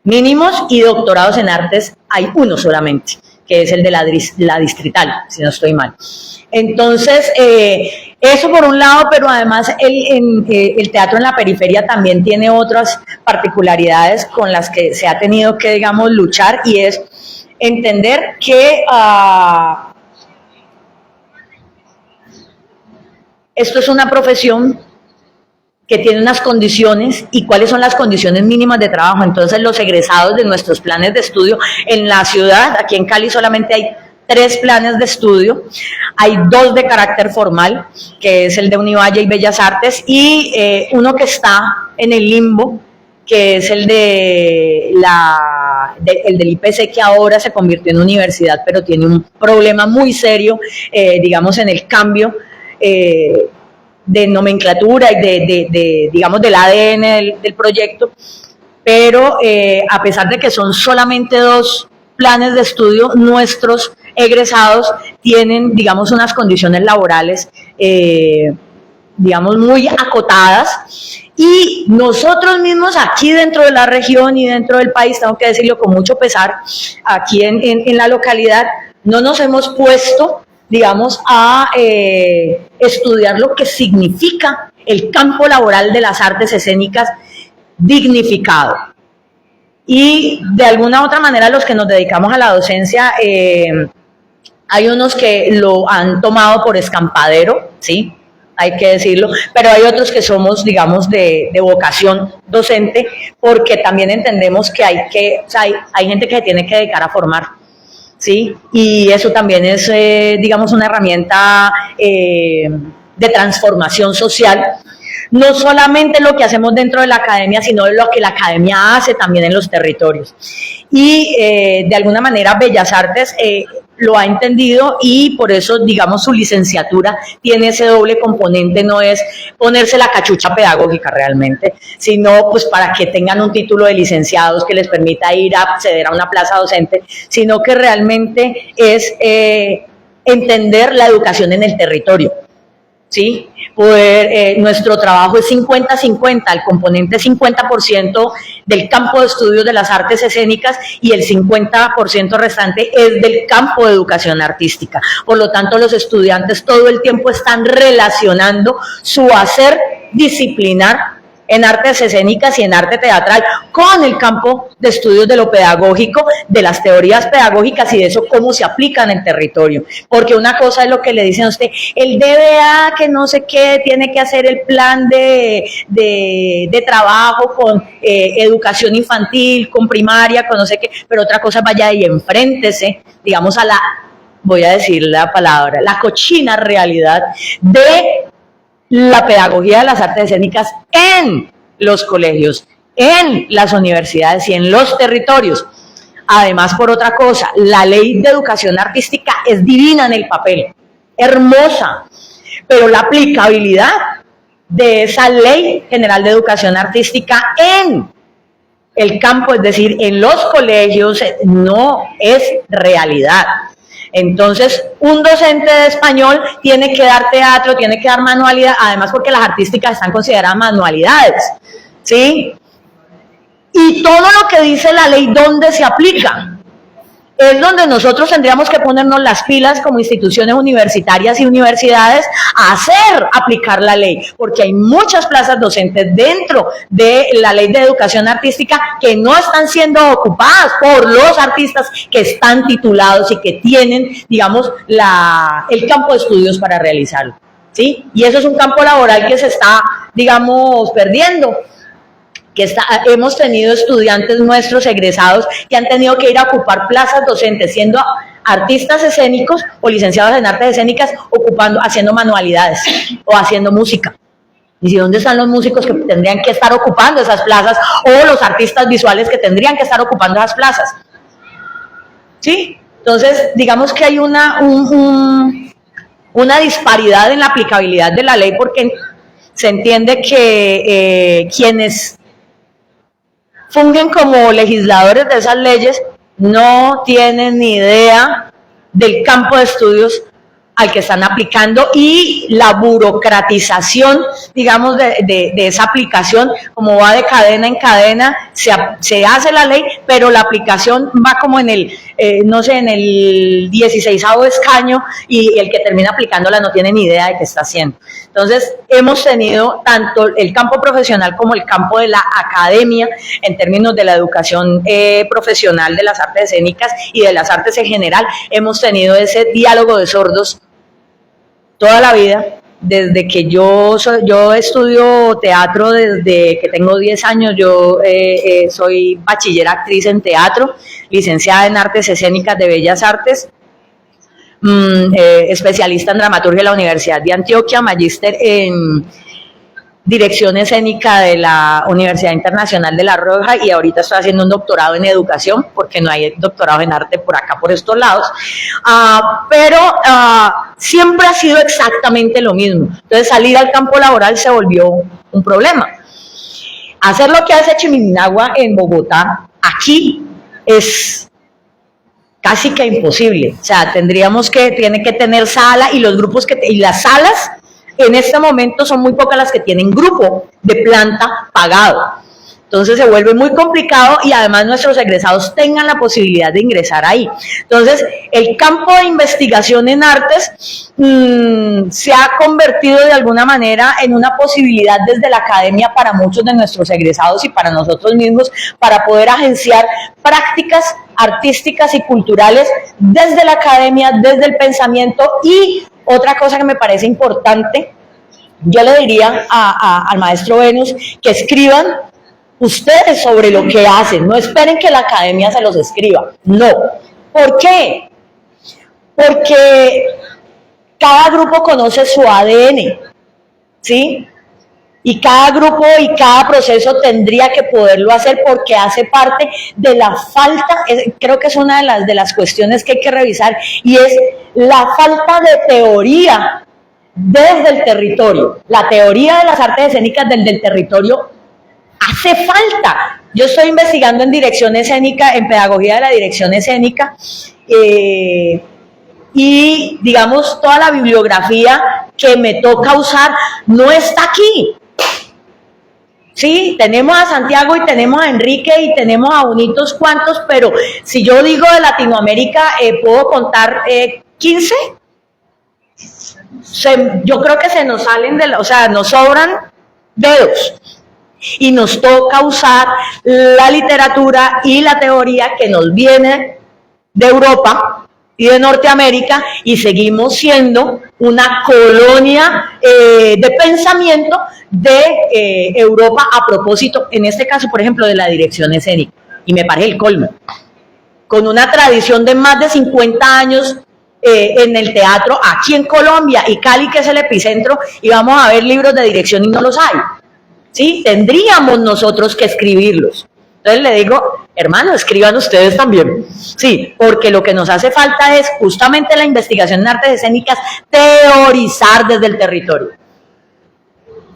mínimos y doctorados en artes hay uno solamente, que es el de la distrital, si no estoy mal. Entonces, eso por un lado, pero además el teatro en la periferia también tiene otras particularidades con las que se ha tenido que, digamos, luchar, y es entender que esto es una profesión que tiene unas condiciones, y cuáles son las condiciones mínimas de trabajo. Entonces, los egresados de nuestros planes de estudio en la ciudad, aquí en Cali solamente hay 3 planes de estudio, hay 2 de carácter formal, que es el de Univalle y Bellas Artes, y uno que está en el limbo, que es el el del IPC, que ahora se convirtió en universidad, pero tiene un problema muy serio, digamos, en el cambio de nomenclatura y digamos, del ADN del proyecto, pero a pesar de que son solamente 2 planes de estudio, nuestros egresados tienen, digamos, unas condiciones laborales, digamos, muy acotadas, y nosotros mismos aquí dentro de la región y dentro del país, tengo que decirlo con mucho pesar, aquí en la localidad, no nos hemos puesto, digamos, a estudiar lo que significa el campo laboral de las artes escénicas dignificado. Y de alguna u otra manera, los que nos dedicamos a la docencia, hay unos que lo han tomado por escampadero, ¿sí? Hay que decirlo, pero hay otros que somos, digamos, de vocación docente, porque también entendemos que hay gente que se tiene que dedicar a formar, ¿sí? Y eso también es, digamos, una herramienta de transformación social. No solamente lo que hacemos dentro de la academia, sino lo que la academia hace también en los territorios. Y de alguna manera Bellas Artes lo ha entendido, y por eso, digamos, su licenciatura tiene ese doble componente. No es ponerse la cachucha pedagógica realmente, sino pues para que tengan un título de licenciados que les permita ir a acceder a una plaza docente, sino que realmente es entender la educación en el territorio, ¿sí? Nuestro trabajo es 50-50, el componente 50% del campo de estudios de las artes escénicas y el 50% restante es del campo de educación artística. Por lo tanto, los estudiantes todo el tiempo están relacionando su hacer disciplinar en artes escénicas y en arte teatral con el campo de estudios de lo pedagógico, de las teorías pedagógicas y de eso cómo se aplica en el territorio. Porque una cosa es lo que le dicen a usted, el DBA, que no sé qué, tiene que hacer el plan de trabajo con educación infantil, con primaria, con no sé qué, pero otra cosa, vaya y enfréntese, digamos, a voy a decir la palabra, la cochina realidad de la pedagogía de las artes escénicas en los colegios, en las universidades y en los territorios. Además, por otra cosa, la ley de educación artística es divina en el papel, hermosa, pero la aplicabilidad de esa ley general de educación artística en el campo, es decir, en los colegios, no es realidad. Entonces, un docente de español tiene que dar teatro, tiene que dar manualidad, además porque las artísticas están consideradas manualidades, ¿sí? Y todo lo que dice la ley, ¿dónde se aplica? Es donde nosotros tendríamos que ponernos las pilas como instituciones universitarias y universidades a aplicar la ley, porque hay muchas plazas docentes dentro de la ley de educación artística que no están siendo ocupadas por los artistas que están titulados y que tienen, digamos, el campo de estudios para realizarlo, ¿sí? Y eso es un campo laboral que se está, digamos, perdiendo. Hemos tenido estudiantes nuestros egresados que han tenido que ir a ocupar plazas docentes, siendo artistas escénicos o licenciados en artes escénicas haciendo manualidades o haciendo música. ¿Y si dónde están los músicos que tendrían que estar ocupando esas plazas o los artistas visuales que tendrían que estar ocupando esas plazas? ¿Sí? Entonces, digamos que hay una disparidad en la aplicabilidad de la ley porque se entiende que quienes fungen como legisladores de esas leyes no tienen ni idea del campo de estudios al que están aplicando y la burocratización, digamos, de esa aplicación, como va de cadena en cadena, se hace la ley, pero la aplicación va como en el, no sé, en el 16º escaño y el que termina aplicándola no tiene ni idea de qué está haciendo. Entonces, hemos tenido tanto el campo profesional como el campo de la academia, en términos de la educación profesional de las artes escénicas y de las artes en general, hemos tenido ese diálogo de sordos toda la vida, desde que yo estudio teatro desde que tengo 10 años. Yo soy bachiller actriz en teatro, licenciada en artes escénicas de Bellas Artes, especialista en dramaturgia de la Universidad de Antioquia, magíster en dirección escénica de la Universidad Internacional de La Rioja y ahorita estoy haciendo un doctorado en educación porque no hay doctorado en arte por acá, por estos lados, pero siempre ha sido exactamente lo mismo. Entonces salir al campo laboral se volvió un problema. Hacer lo que hace Chimininagua en Bogotá, aquí es casi que imposible. O sea, tiene que tener sala y los grupos y las salas en este momento son muy pocas las que tienen grupo de planta pagado. Entonces se vuelve muy complicado y además nuestros egresados tengan la posibilidad de ingresar ahí. Entonces el campo de investigación en artes se ha convertido de alguna manera en una posibilidad desde la academia para muchos de nuestros egresados y para nosotros mismos para poder agenciar prácticas artísticas y culturales desde la academia, desde el pensamiento. Y otra cosa que me parece importante, yo le diría al maestro Venus que escriban ustedes sobre lo que hacen, no esperen que la academia se los escriba, no. ¿Por qué? Porque cada grupo conoce su ADN, ¿sí? Y cada grupo y cada proceso tendría que poderlo hacer porque hace parte de la falta, creo que es una de las cuestiones que hay que revisar, y es la falta de teoría desde el territorio. La teoría de las artes escénicas desde el territorio hace falta. Yo estoy investigando en dirección escénica, en pedagogía de la dirección escénica, y digamos toda la bibliografía que me toca usar no está aquí. Sí, tenemos a Santiago y tenemos a Enrique y tenemos a unitos cuantos, pero si yo digo de Latinoamérica, puedo contar 15. Yo creo que se nos salen nos sobran dedos. Y nos toca usar la literatura y la teoría que nos viene de Europa y de Norteamérica, y seguimos siendo una colonia de pensamiento de Europa a propósito, en este caso, por ejemplo, de la dirección escénica. Y me parece el colmo. Con una tradición de más de 50 años en el teatro aquí en Colombia, y Cali, que es el epicentro, y vamos a ver libros de dirección y no los hay. ¿Sí? Tendríamos nosotros que escribirlos. Entonces le digo, hermano, escriban ustedes también. Sí, porque lo que nos hace falta es justamente la investigación en artes escénicas, teorizar desde el territorio.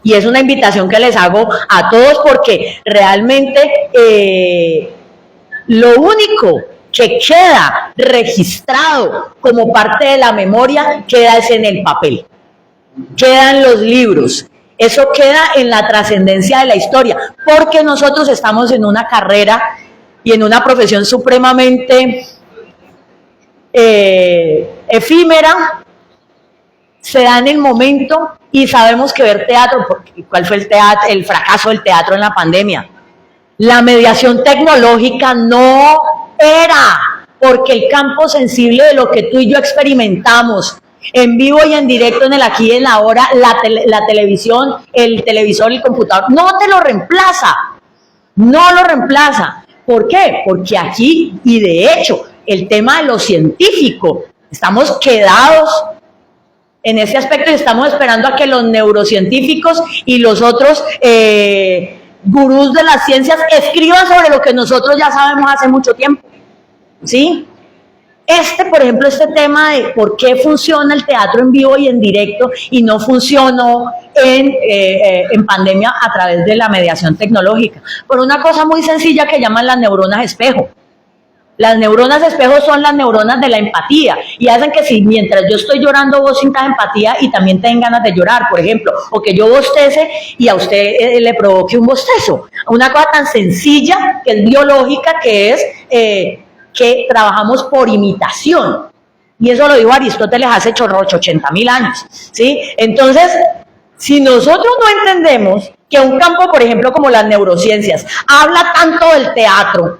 Y es una invitación que les hago a todos porque realmente lo único que queda registrado como parte de la memoria queda es en el papel, quedan los libros. Eso queda en la trascendencia de la historia, porque nosotros estamos en una carrera y en una profesión supremamente efímera, se da en el momento, y sabemos que ver teatro, ¿cuál fue el fracaso del teatro en la pandemia? La mediación tecnológica no era, porque el campo sensible de lo que tú y yo experimentamos, en vivo y en directo, en el aquí y en la ahora, la televisión, el televisor, el computador, no te lo reemplaza, no lo reemplaza. ¿Por qué? Porque aquí, y de hecho, el tema de lo científico. Estamos quedados en ese aspecto y estamos esperando a que los neurocientíficos y los otros gurús de las ciencias escriban sobre lo que nosotros ya sabemos hace mucho tiempo, ¿sí? Por ejemplo, este tema de por qué funciona el teatro en vivo y en directo y no funcionó en pandemia a través de la mediación tecnológica, por una cosa muy sencilla que llaman las neuronas espejo. Las neuronas espejo son las neuronas de la empatía y hacen que si mientras yo estoy llorando vos sintas empatía y también tengan ganas de llorar, por ejemplo, o que yo bostece y a usted le provoque un bostezo. Una cosa tan sencilla que es biológica, que es que trabajamos por imitación. Y eso lo dijo Aristóteles hace 80.000 años, ¿sí? Entonces, si nosotros no entendemos que un campo, por ejemplo, como las neurociencias, habla tanto del teatro,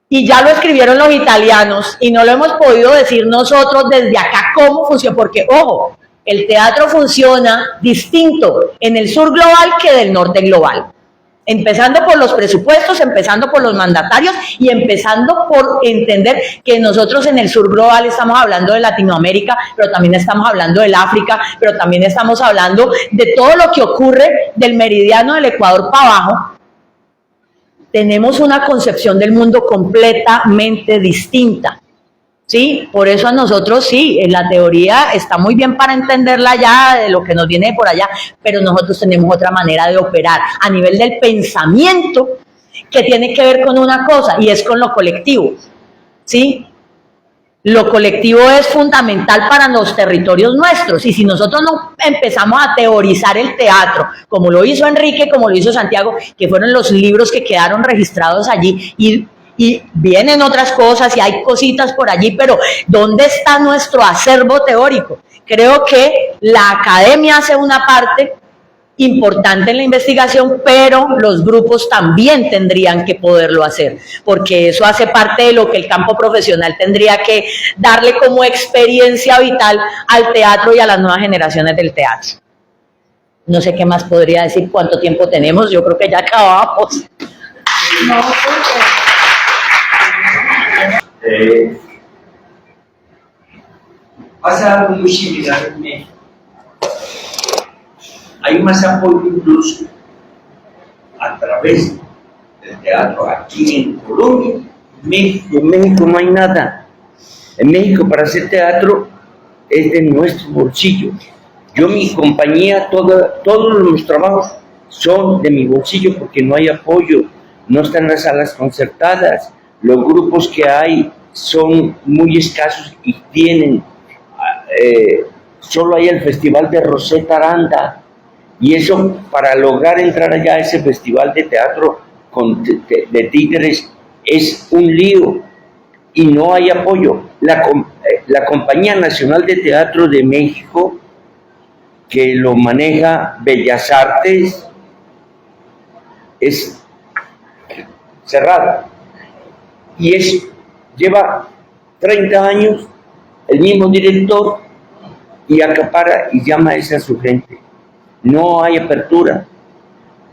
y ya lo escribieron los italianos, y no lo hemos podido decir nosotros desde acá cómo funciona, porque, ojo, el teatro funciona distinto en el sur global que del norte global. Empezando por los presupuestos, empezando por los mandatarios y empezando por entender que nosotros en el sur global estamos hablando de Latinoamérica, pero también estamos hablando del África, pero también estamos hablando de todo lo que ocurre del meridiano del Ecuador para abajo. Tenemos una concepción del mundo completamente distinta, ¿sí? Por eso a nosotros sí, en la teoría está muy bien para entenderla ya de lo que nos viene de por allá, pero nosotros tenemos otra manera de operar a nivel del pensamiento que tiene que ver con una cosa y es con lo colectivo, ¿sí? Lo colectivo es fundamental para los territorios nuestros y si nosotros no empezamos a teorizar el teatro, como lo hizo Enrique, como lo hizo Santiago, que fueron los libros que quedaron registrados allí y vienen otras cosas y hay cositas por allí, pero ¿dónde está nuestro acervo teórico? Creo que la academia hace una parte importante en la investigación, pero los grupos también tendrían que poderlo hacer, porque eso hace parte de lo que el campo profesional tendría que darle como experiencia vital al teatro y a las nuevas generaciones del teatro. No sé qué más podría decir, cuánto tiempo tenemos, yo creo que ya acabamos. No, pasa algo muy similar en México. Hay más apoyo incluso a través del teatro aquí en Colombia. En México no hay nada. En México para hacer teatro es de nuestro bolsillo. Yo, mi compañía, todos los trabajos son de mi bolsillo porque no hay apoyo, no están las salas concertadas, los grupos que hay son muy escasos y tienen, solo hay el Festival de Rosetta Aranda, y eso para lograr entrar allá a ese festival de teatro de títeres es un lío y no hay apoyo. La Compañía Nacional de Teatro de México, que lo maneja Bellas Artes, es cerrada y lleva 30 años el mismo director y acapara y llama a esa su gente. No hay apertura.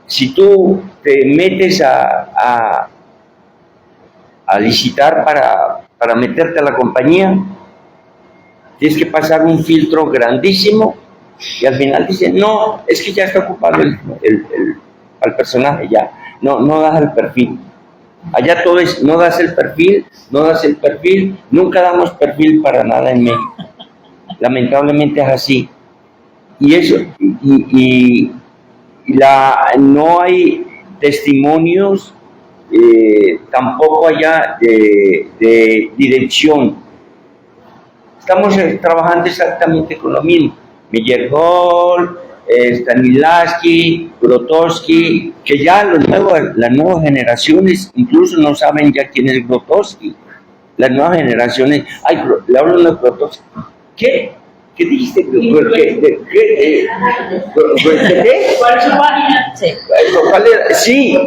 Si tú te metes a licitar para meterte a la compañía, tienes que pasar un filtro grandísimo y al final dicen, no, es que ya está ocupado al personaje, ya, no das el perfil. Allá todo es, no das el perfil, nunca damos perfil para nada en México. Lamentablemente es así. Y eso, no hay testimonios, tampoco allá de dirección. Estamos trabajando exactamente con lo mismo. Meyerhold, Stanislavski, Grotowski, que ya las nuevas generaciones incluso no saben ya quién es Grotowski. Las nuevas generaciones, le hablan de Grotowski. ¿Qué dijiste? ¿Cuál es su página? Sí,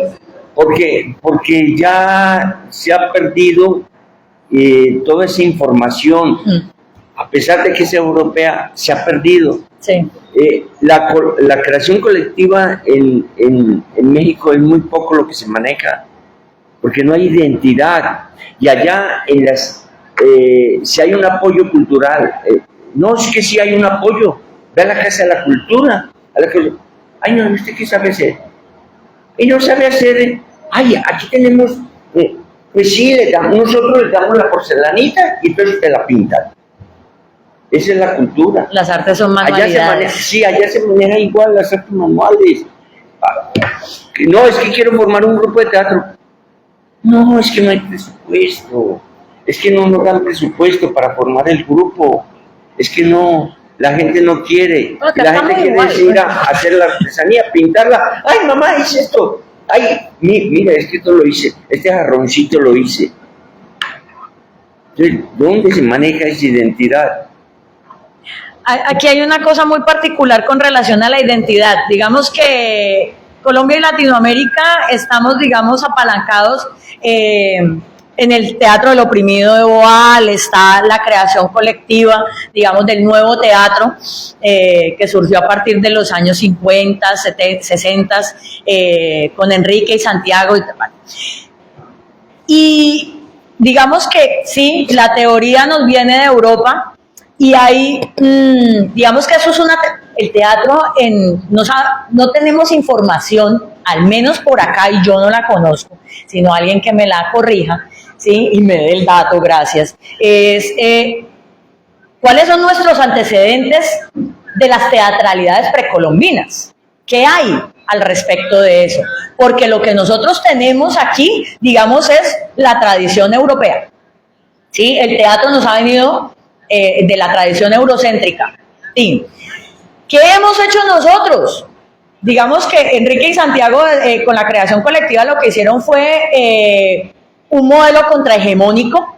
porque ya se ha perdido toda esa información. A pesar de que es europea, se ha perdido. Sí. La creación colectiva en México es muy poco lo que se maneja, porque no hay identidad. Y allá en las si hay un apoyo cultural. No, es que sí hay un apoyo. Ve a la Casa de la Cultura. Ay, no, ¿usted qué sabe hacer? Y no sabe hacer. Ay, aquí tenemos. Pues sí, nosotros le damos la porcelanita y entonces te la pintan. Esa es la cultura. Las artes son manualidades. Allá se maneja igual las artes manuales. No, es que quiero formar un grupo de teatro. No, es que no hay presupuesto. Es que no nos dan presupuesto para formar el grupo. Es que no, la gente no quiere. La gente quiere ir a hacer la artesanía, pintarla. Ay, mamá, hice esto. Ay, mira, es que esto lo hice. Este jarroncito lo hice. Entonces, ¿dónde se maneja esa identidad? Aquí hay una cosa muy particular con relación a la identidad. Digamos que Colombia y Latinoamérica estamos, digamos, apalancados en el teatro del oprimido de Boal, está la creación colectiva, digamos, del nuevo teatro que surgió a partir de los años 50, 60, con Enrique y Santiago. Y digamos que sí, la teoría nos viene de Europa y hay, digamos que eso es el teatro, no tenemos información, al menos por acá, y yo no la conozco, sino alguien que me la corrija, ¿sí? Y me dé el dato, gracias, ¿cuáles son nuestros antecedentes de las teatralidades precolombinas? ¿Qué hay al respecto de eso? Porque lo que nosotros tenemos aquí, digamos, es la tradición europea, ¿sí? El teatro nos ha venido de la tradición eurocéntrica, ¿sí? ¿Qué hemos hecho nosotros? Digamos que Enrique y Santiago con la creación colectiva lo que hicieron fue un modelo contrahegemónico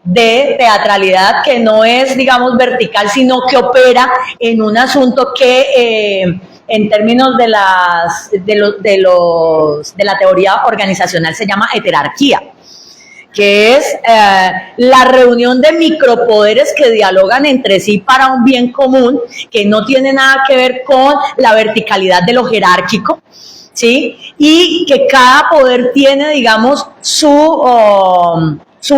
de teatralidad que no es, digamos, vertical, sino que opera en un asunto que en términos de la teoría organizacional se llama heterarquía, que es la reunión de micropoderes que dialogan entre sí para un bien común, que no tiene nada que ver con la verticalidad de lo jerárquico, ¿sí? Y que cada poder tiene, digamos, su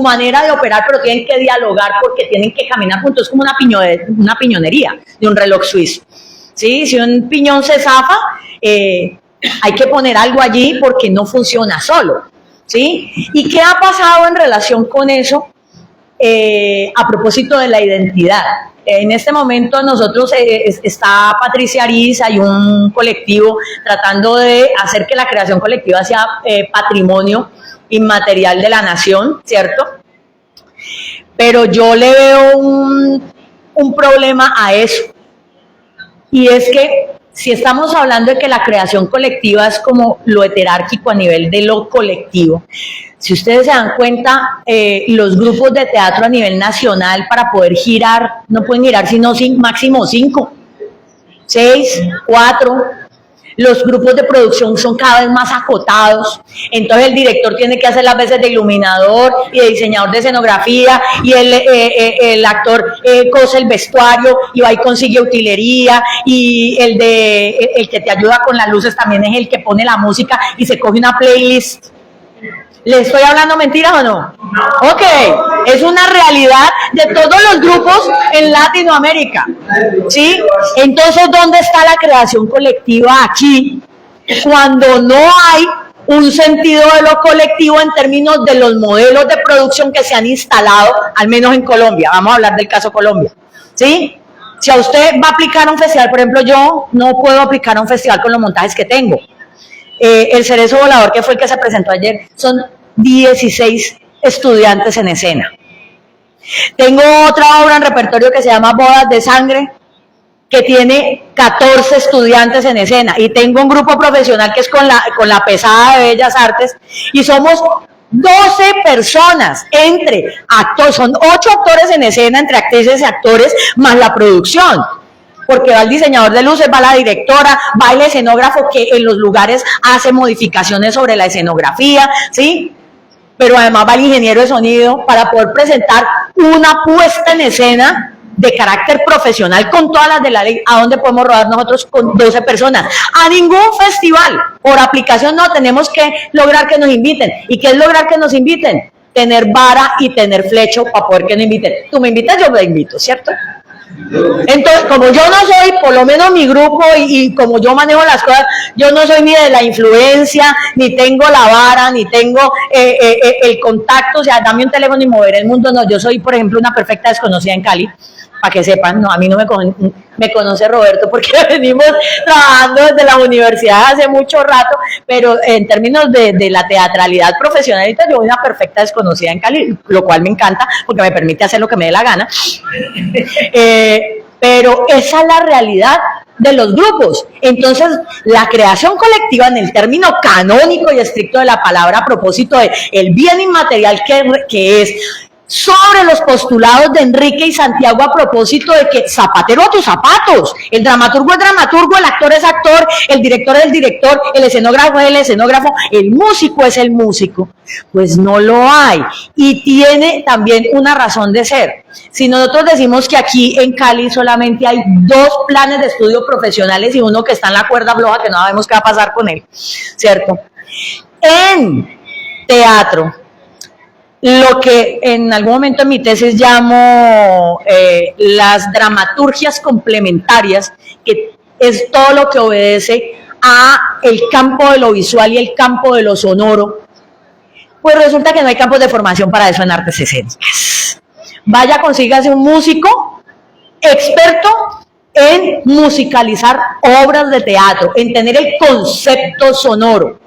manera de operar, pero tienen que dialogar porque tienen que caminar juntos. Es como una piñonería de un reloj suizo, ¿sí? Si un piñón se zafa, hay que poner algo allí porque no funciona solo, ¿sí? ¿Y qué ha pasado en relación con eso a propósito de la identidad? En este momento nosotros está Patricia Ariza y un colectivo tratando de hacer que la creación colectiva sea patrimonio inmaterial de la nación, ¿cierto? Pero yo le veo un problema a eso, y es que si estamos hablando de que la creación colectiva es como lo heterárquico a nivel de lo colectivo, si ustedes se dan cuenta, los grupos de teatro a nivel nacional para poder girar, no pueden girar sino máximo 5, 6, 4. Los grupos de producción son cada vez más acotados, entonces el director tiene que hacer las veces de iluminador y de diseñador de escenografía, y el actor cose el vestuario y va y consigue utilería, y el que te ayuda con las luces también es el que pone la música y se coge una playlist. ¿Le estoy hablando mentiras o no? Ok, es una realidad de todos los grupos en Latinoamérica, ¿sí? Entonces, ¿dónde está la creación colectiva aquí? Cuando no hay un sentido de lo colectivo en términos de los modelos de producción que se han instalado, al menos en Colombia. Vamos a hablar del caso Colombia, ¿sí? Si a usted va a aplicar un festival, por ejemplo, yo no puedo aplicar un festival con los montajes que tengo. El Cerezo Volador, que fue el que se presentó ayer, son 16 estudiantes en escena. Tengo otra obra en repertorio que se llama Bodas de Sangre, que tiene 14 estudiantes en escena, y tengo un grupo profesional que es con la Pesada de Bellas Artes, y somos 12 personas entre actores, son 8 actores en escena entre actrices y actores, más la producción, porque va el diseñador de luces, va la directora, va el escenógrafo que en los lugares hace modificaciones sobre la escenografía, ¿sí? Pero además va el ingeniero de sonido para poder presentar una puesta en escena de carácter profesional con todas las de la ley. ¿A dónde podemos rodar nosotros con 12 personas? A ningún festival. Por aplicación no, tenemos que lograr que nos inviten. ¿Y qué es lograr que nos inviten? tener vara y tener flecho para poder que me inviten. Tú me invitas, yo me invito, ¿cierto? Entonces, como yo no soy, por lo menos mi grupo y como yo manejo las cosas, yo no soy ni de la influencia, ni tengo la vara, ni tengo el contacto, o sea, dame un teléfono y mover el mundo, no, yo soy, por ejemplo, una perfecta desconocida en Cali, para que sepan, no, a mí no me conoce Roberto porque venimos trabajando desde la universidad hace mucho rato, pero en términos de la teatralidad profesionalista, yo soy una perfecta desconocida en Cali, lo cual me encanta porque me permite hacer lo que me dé la gana. Pero esa es la realidad de los grupos. Entonces, la creación colectiva en el término canónico y estricto de la palabra, a propósito de el bien inmaterial que es, sobre los postulados de Enrique y Santiago a propósito de que zapatero a tus zapatos, el dramaturgo es dramaturgo, el actor es actor, el director es el director, el escenógrafo es el escenógrafo, el músico es el músico. Pues no lo hay, y tiene también una razón de ser. Si nosotros decimos que aquí en Cali solamente hay 2 planes de estudio profesionales y uno que está en la cuerda floja, que no sabemos qué va a pasar con él, ¿cierto? En teatro, lo que en algún momento en mi tesis llamo las dramaturgias complementarias, que es todo lo que obedece a el campo de lo visual y el campo de lo sonoro, pues resulta que no hay campos de formación para eso en artes escénicas. Vaya, consígase un músico experto en musicalizar obras de teatro, en tener el concepto sonoro.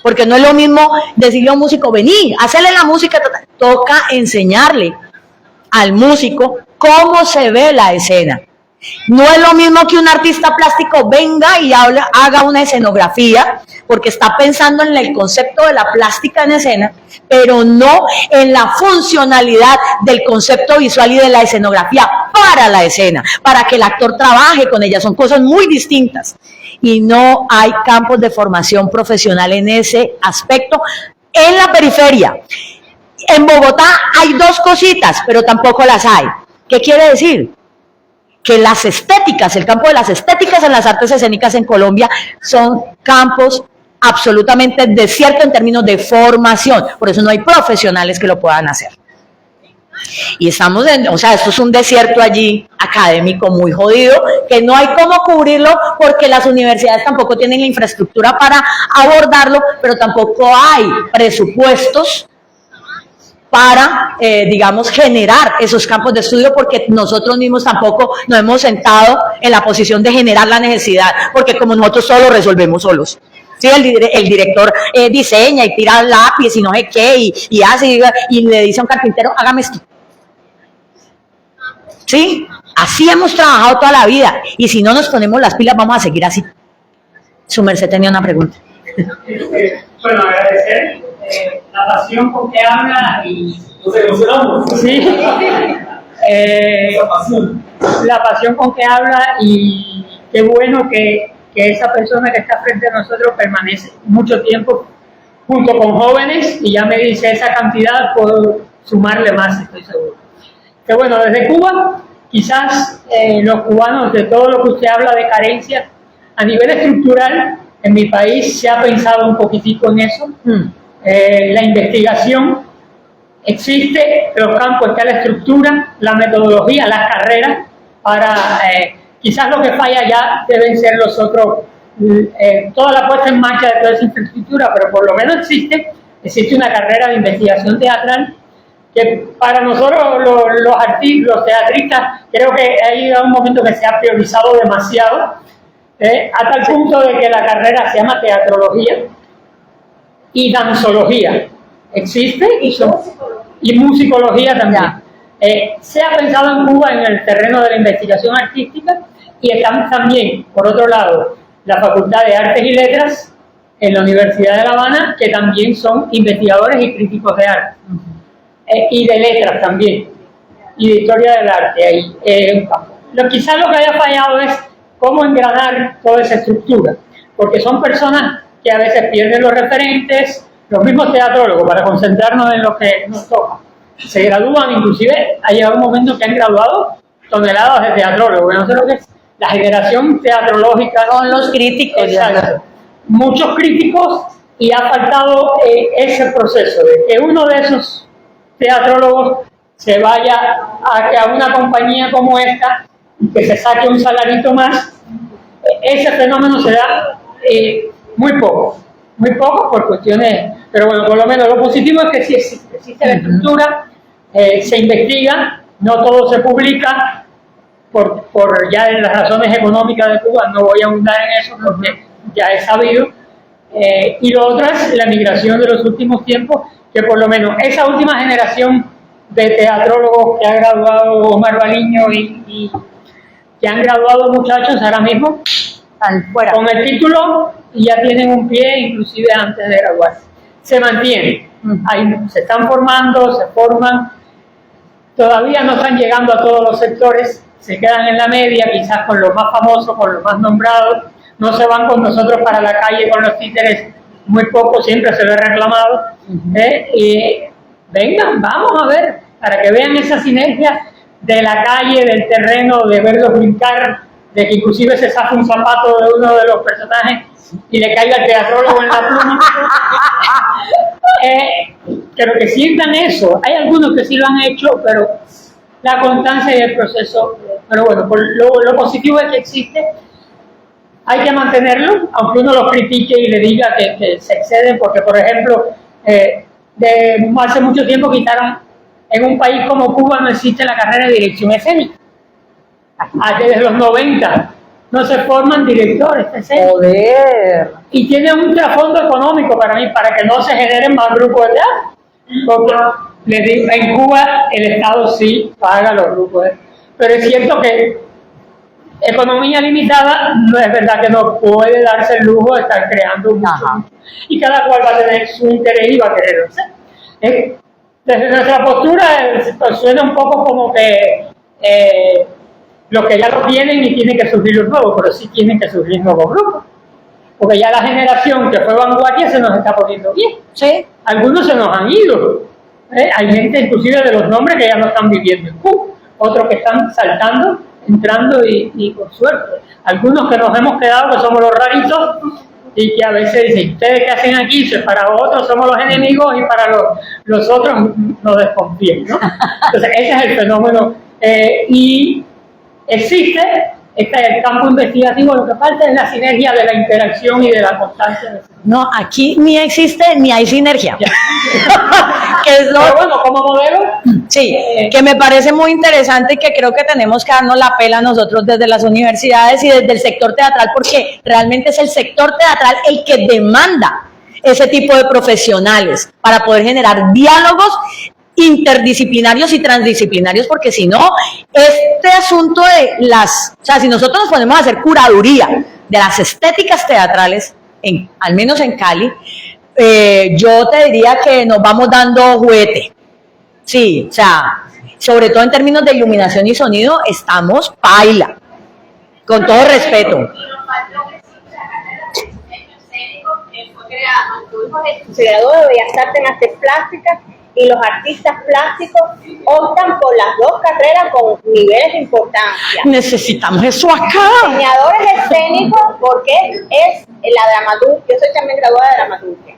Porque no es lo mismo decirle a un músico, vení, hacerle la música, toca enseñarle al músico cómo se ve la escena. No es lo mismo que un artista plástico venga y haga una escenografía, porque está pensando en el concepto de la plástica en escena, pero no en la funcionalidad del concepto visual y de la escenografía para la escena, para que el actor trabaje con ella. Son cosas muy distintas. Y no hay campos de formación profesional en ese aspecto en la periferia. En Bogotá hay 2 cositas, pero tampoco las hay. ¿Qué quiere decir? Que las estéticas, el campo de las estéticas en las artes escénicas en Colombia son campos absolutamente desiertos en términos de formación. Por eso no hay profesionales que lo puedan hacer. Y estamos o sea, esto es un desierto allí académico muy jodido, que no hay cómo cubrirlo porque las universidades tampoco tienen la infraestructura para abordarlo, pero tampoco hay presupuestos para, digamos, generar esos campos de estudio, porque nosotros mismos tampoco nos hemos sentado en la posición de generar la necesidad, porque como nosotros solo resolvemos solos. Sí, el director diseña y tira el lápiz y no sé qué, y hace, y le dice a un carpintero, hágame esto. Sí, así hemos trabajado toda la vida, y si no nos ponemos las pilas vamos a seguir así. Su merced tenía una pregunta. Bueno, agradecer la pasión con que habla y nos emocionamos. Sí. La pasión con que habla, y qué bueno que esa persona que está frente a nosotros permanece mucho tiempo junto con jóvenes, y ya me dice esa cantidad, puedo sumarle más, estoy seguro. Que bueno, desde Cuba, quizás los cubanos, de todo lo que usted habla de carencias, a nivel estructural, en mi país se ha pensado un poquitico en eso. La investigación existe, los campos, está la estructura, la metodología, las carreras, para quizás lo que falla ya deben ser los otros, toda la puesta en marcha de toda esa infraestructura, pero por lo menos existe una carrera de investigación teatral que para nosotros los teatristas creo que ha llegado un momento que se ha priorizado demasiado, a tal punto de que la carrera se llama teatrología y danzología. Existe y musicología también. Se ha pensado en Cuba en el terreno de la investigación artística, y están también, por otro lado, la Facultad de Artes y Letras en la Universidad de La Habana, que también son investigadores y críticos de arte. Y de letras también, y de historia del arte. Ahí, quizás lo que haya fallado es cómo engranar toda esa estructura, porque son personas que a veces pierden los referentes, los mismos teatrólogos, para concentrarnos en lo que nos toca. Se gradúan, inclusive ha llegado un momento que han graduado toneladas de teatrólogos, no sé lo que es la generación teatrológica. Son los críticos. Exacto. Muchos críticos, y ha faltado ese proceso de que uno de esos teatrólogos se vaya a una compañía como esta y que se saque un salarito más. Ese fenómeno se da muy poco por cuestiones, pero bueno, por lo menos lo positivo es que sí existe la estructura, se investiga, no todo se publica por ya en las razones económicas de Cuba, no voy a ahondar en eso porque ya es sabido. Y lo otro es la migración de los últimos tiempos, que por lo menos esa última generación de teatrólogos que ha graduado Omar Baliño y que han graduado muchachos ahora mismo Están fuera. con el título y ya tienen un pie inclusive antes de graduarse. Se mantienen, se están formando, se forman, todavía no están llegando a todos los sectores, se quedan en la media, quizás con los más famosos, con los más nombrados, no se van con nosotros para la calle con los títeres, muy poco, siempre se ve reclamado. Y vengan, vamos a ver, para que vean esa sinergia de la calle, del terreno, de verlos brincar, de que inclusive se zafa un zapato de uno de los personajes y le caiga el teatrólogo en la pluma. Pero que sientan eso. Hay algunos que sí lo han hecho, pero la constancia y el proceso. Pero bueno, lo positivo es que existe. Hay que mantenerlo, aunque uno los critique y le diga que se exceden, porque por ejemplo, hace mucho tiempo quitaron, en un país como Cuba no existe la carrera de dirección escénica. Desde los 90 no se forman directores escénicos. Joder. Y tiene un trasfondo económico para mí, para que no se generen más grupos de teatro. Porque les digo, en Cuba el Estado sí paga los grupos, pero es cierto que economía limitada, no es verdad que no puede darse el lujo de estar creando mucho. Y cada cual va a tener su interés y va a quererlo hacer. Desde nuestra postura pues suena un poco como que los que ya lo tienen y tienen que surgir los nuevos, pero sí tienen que surgir nuevos grupos. Porque ya la generación que fue vanguardia se nos está poniendo bien. Sí. Algunos se nos han ido. Hay gente inclusive de los nombres que ya no están viviendo en Cuba. Otros que están saltando, entrando y por suerte. Algunos que nos hemos quedado, que somos los raritos, y que a veces dicen, ¿ustedes qué hacen aquí? Para otros somos los enemigos y para los otros nos desconfían, ¿no? Entonces ese es el fenómeno. Y existe el campo investigativo, lo que falta es la sinergia de la interacción y de la constancia. No, aquí ni existe ni hay sinergia. Que es lo... Pero bueno, como modelo. Sí, que me parece muy interesante y que creo que tenemos que darnos la pela nosotros desde las universidades y desde el sector teatral, porque realmente es el sector teatral el que demanda ese tipo de profesionales para poder generar diálogos interdisciplinarios y transdisciplinarios, porque si no, este asunto de o sea, si nosotros nos ponemos a hacer curaduría de las estéticas teatrales, al menos en Cali, yo te diría que nos vamos dando juguete. Sí, o sea, sobre todo en términos de iluminación y sonido, estamos paila, con todo respeto. Se graduó de Bellas Artes en Artes Plásticas y los artistas plásticos optan por las dos carreras con niveles de importancia. Necesitamos eso acá. Diseñadores escénicos, porque es la dramaturgia. Yo soy también graduada de dramaturgia.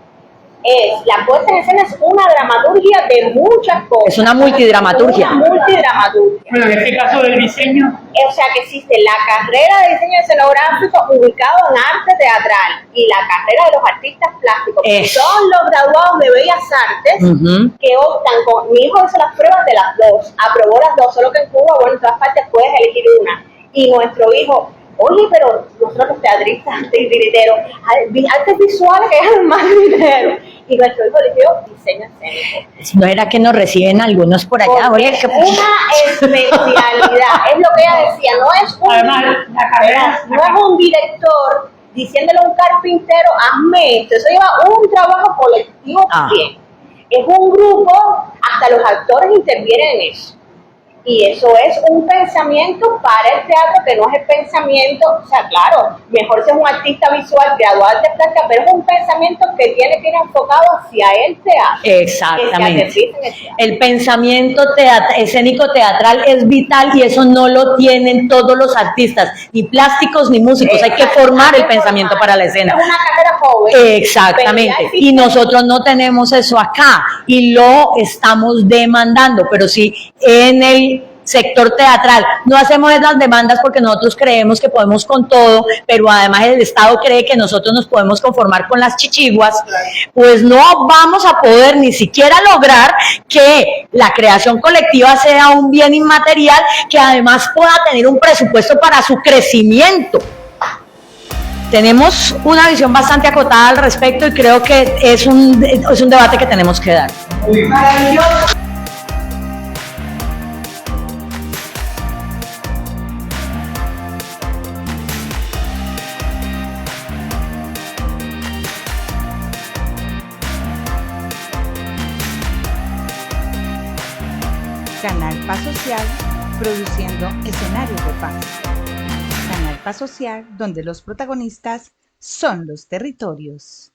La puesta en escena es una dramaturgia de muchas cosas. Es una multidramaturgia. Una multidramaturgia. Bueno, en este caso del diseño. O sea que existe la carrera de diseño escenográfico ubicado en arte teatral y la carrera de los artistas plásticos, que son los graduados de Bellas Artes, que optan mi hijo hizo las pruebas de las dos, aprobó las dos, solo que en Cuba, bueno, en todas partes puedes elegir una. Y nuestro hijo, oye, pero nosotros los teatristas, titiriteros, artes visuales que ganan más dinero. Y nuestro hijo eligió diseño escénico. No era que nos reciben algunos por allá. Oye, es una especialidad, es lo que ella decía, no es un director diciéndole a un carpintero, hazme esto, eso lleva un trabajo colectivo también. Es un grupo, hasta los actores intervienen en eso. Y eso es un pensamiento para el teatro, que no es el pensamiento, o sea, claro, mejor ser un artista visual graduado de plástica, pero es un pensamiento que tiene que ir enfocado hacia el teatro. Exactamente. Que en el teatro. El pensamiento escénico teatral es vital y eso no lo tienen todos los artistas, ni plásticos ni músicos. Hay que formar el pensamiento para la escena. Es una carrera joven. Exactamente. Y nosotros no tenemos eso acá y lo estamos demandando, pero sí en el sector teatral no hacemos esas demandas porque nosotros creemos que podemos con todo, pero además el Estado cree que nosotros nos podemos conformar con las chichiguas, pues no vamos a poder ni siquiera lograr que la creación colectiva sea un bien inmaterial que además pueda tener un presupuesto para su crecimiento. Tenemos una visión bastante acotada al respecto y creo que es un debate que tenemos que dar. Maravilloso. Canal Paz Social, produciendo escenarios de paz. Canal Paz Social, donde los protagonistas son los territorios.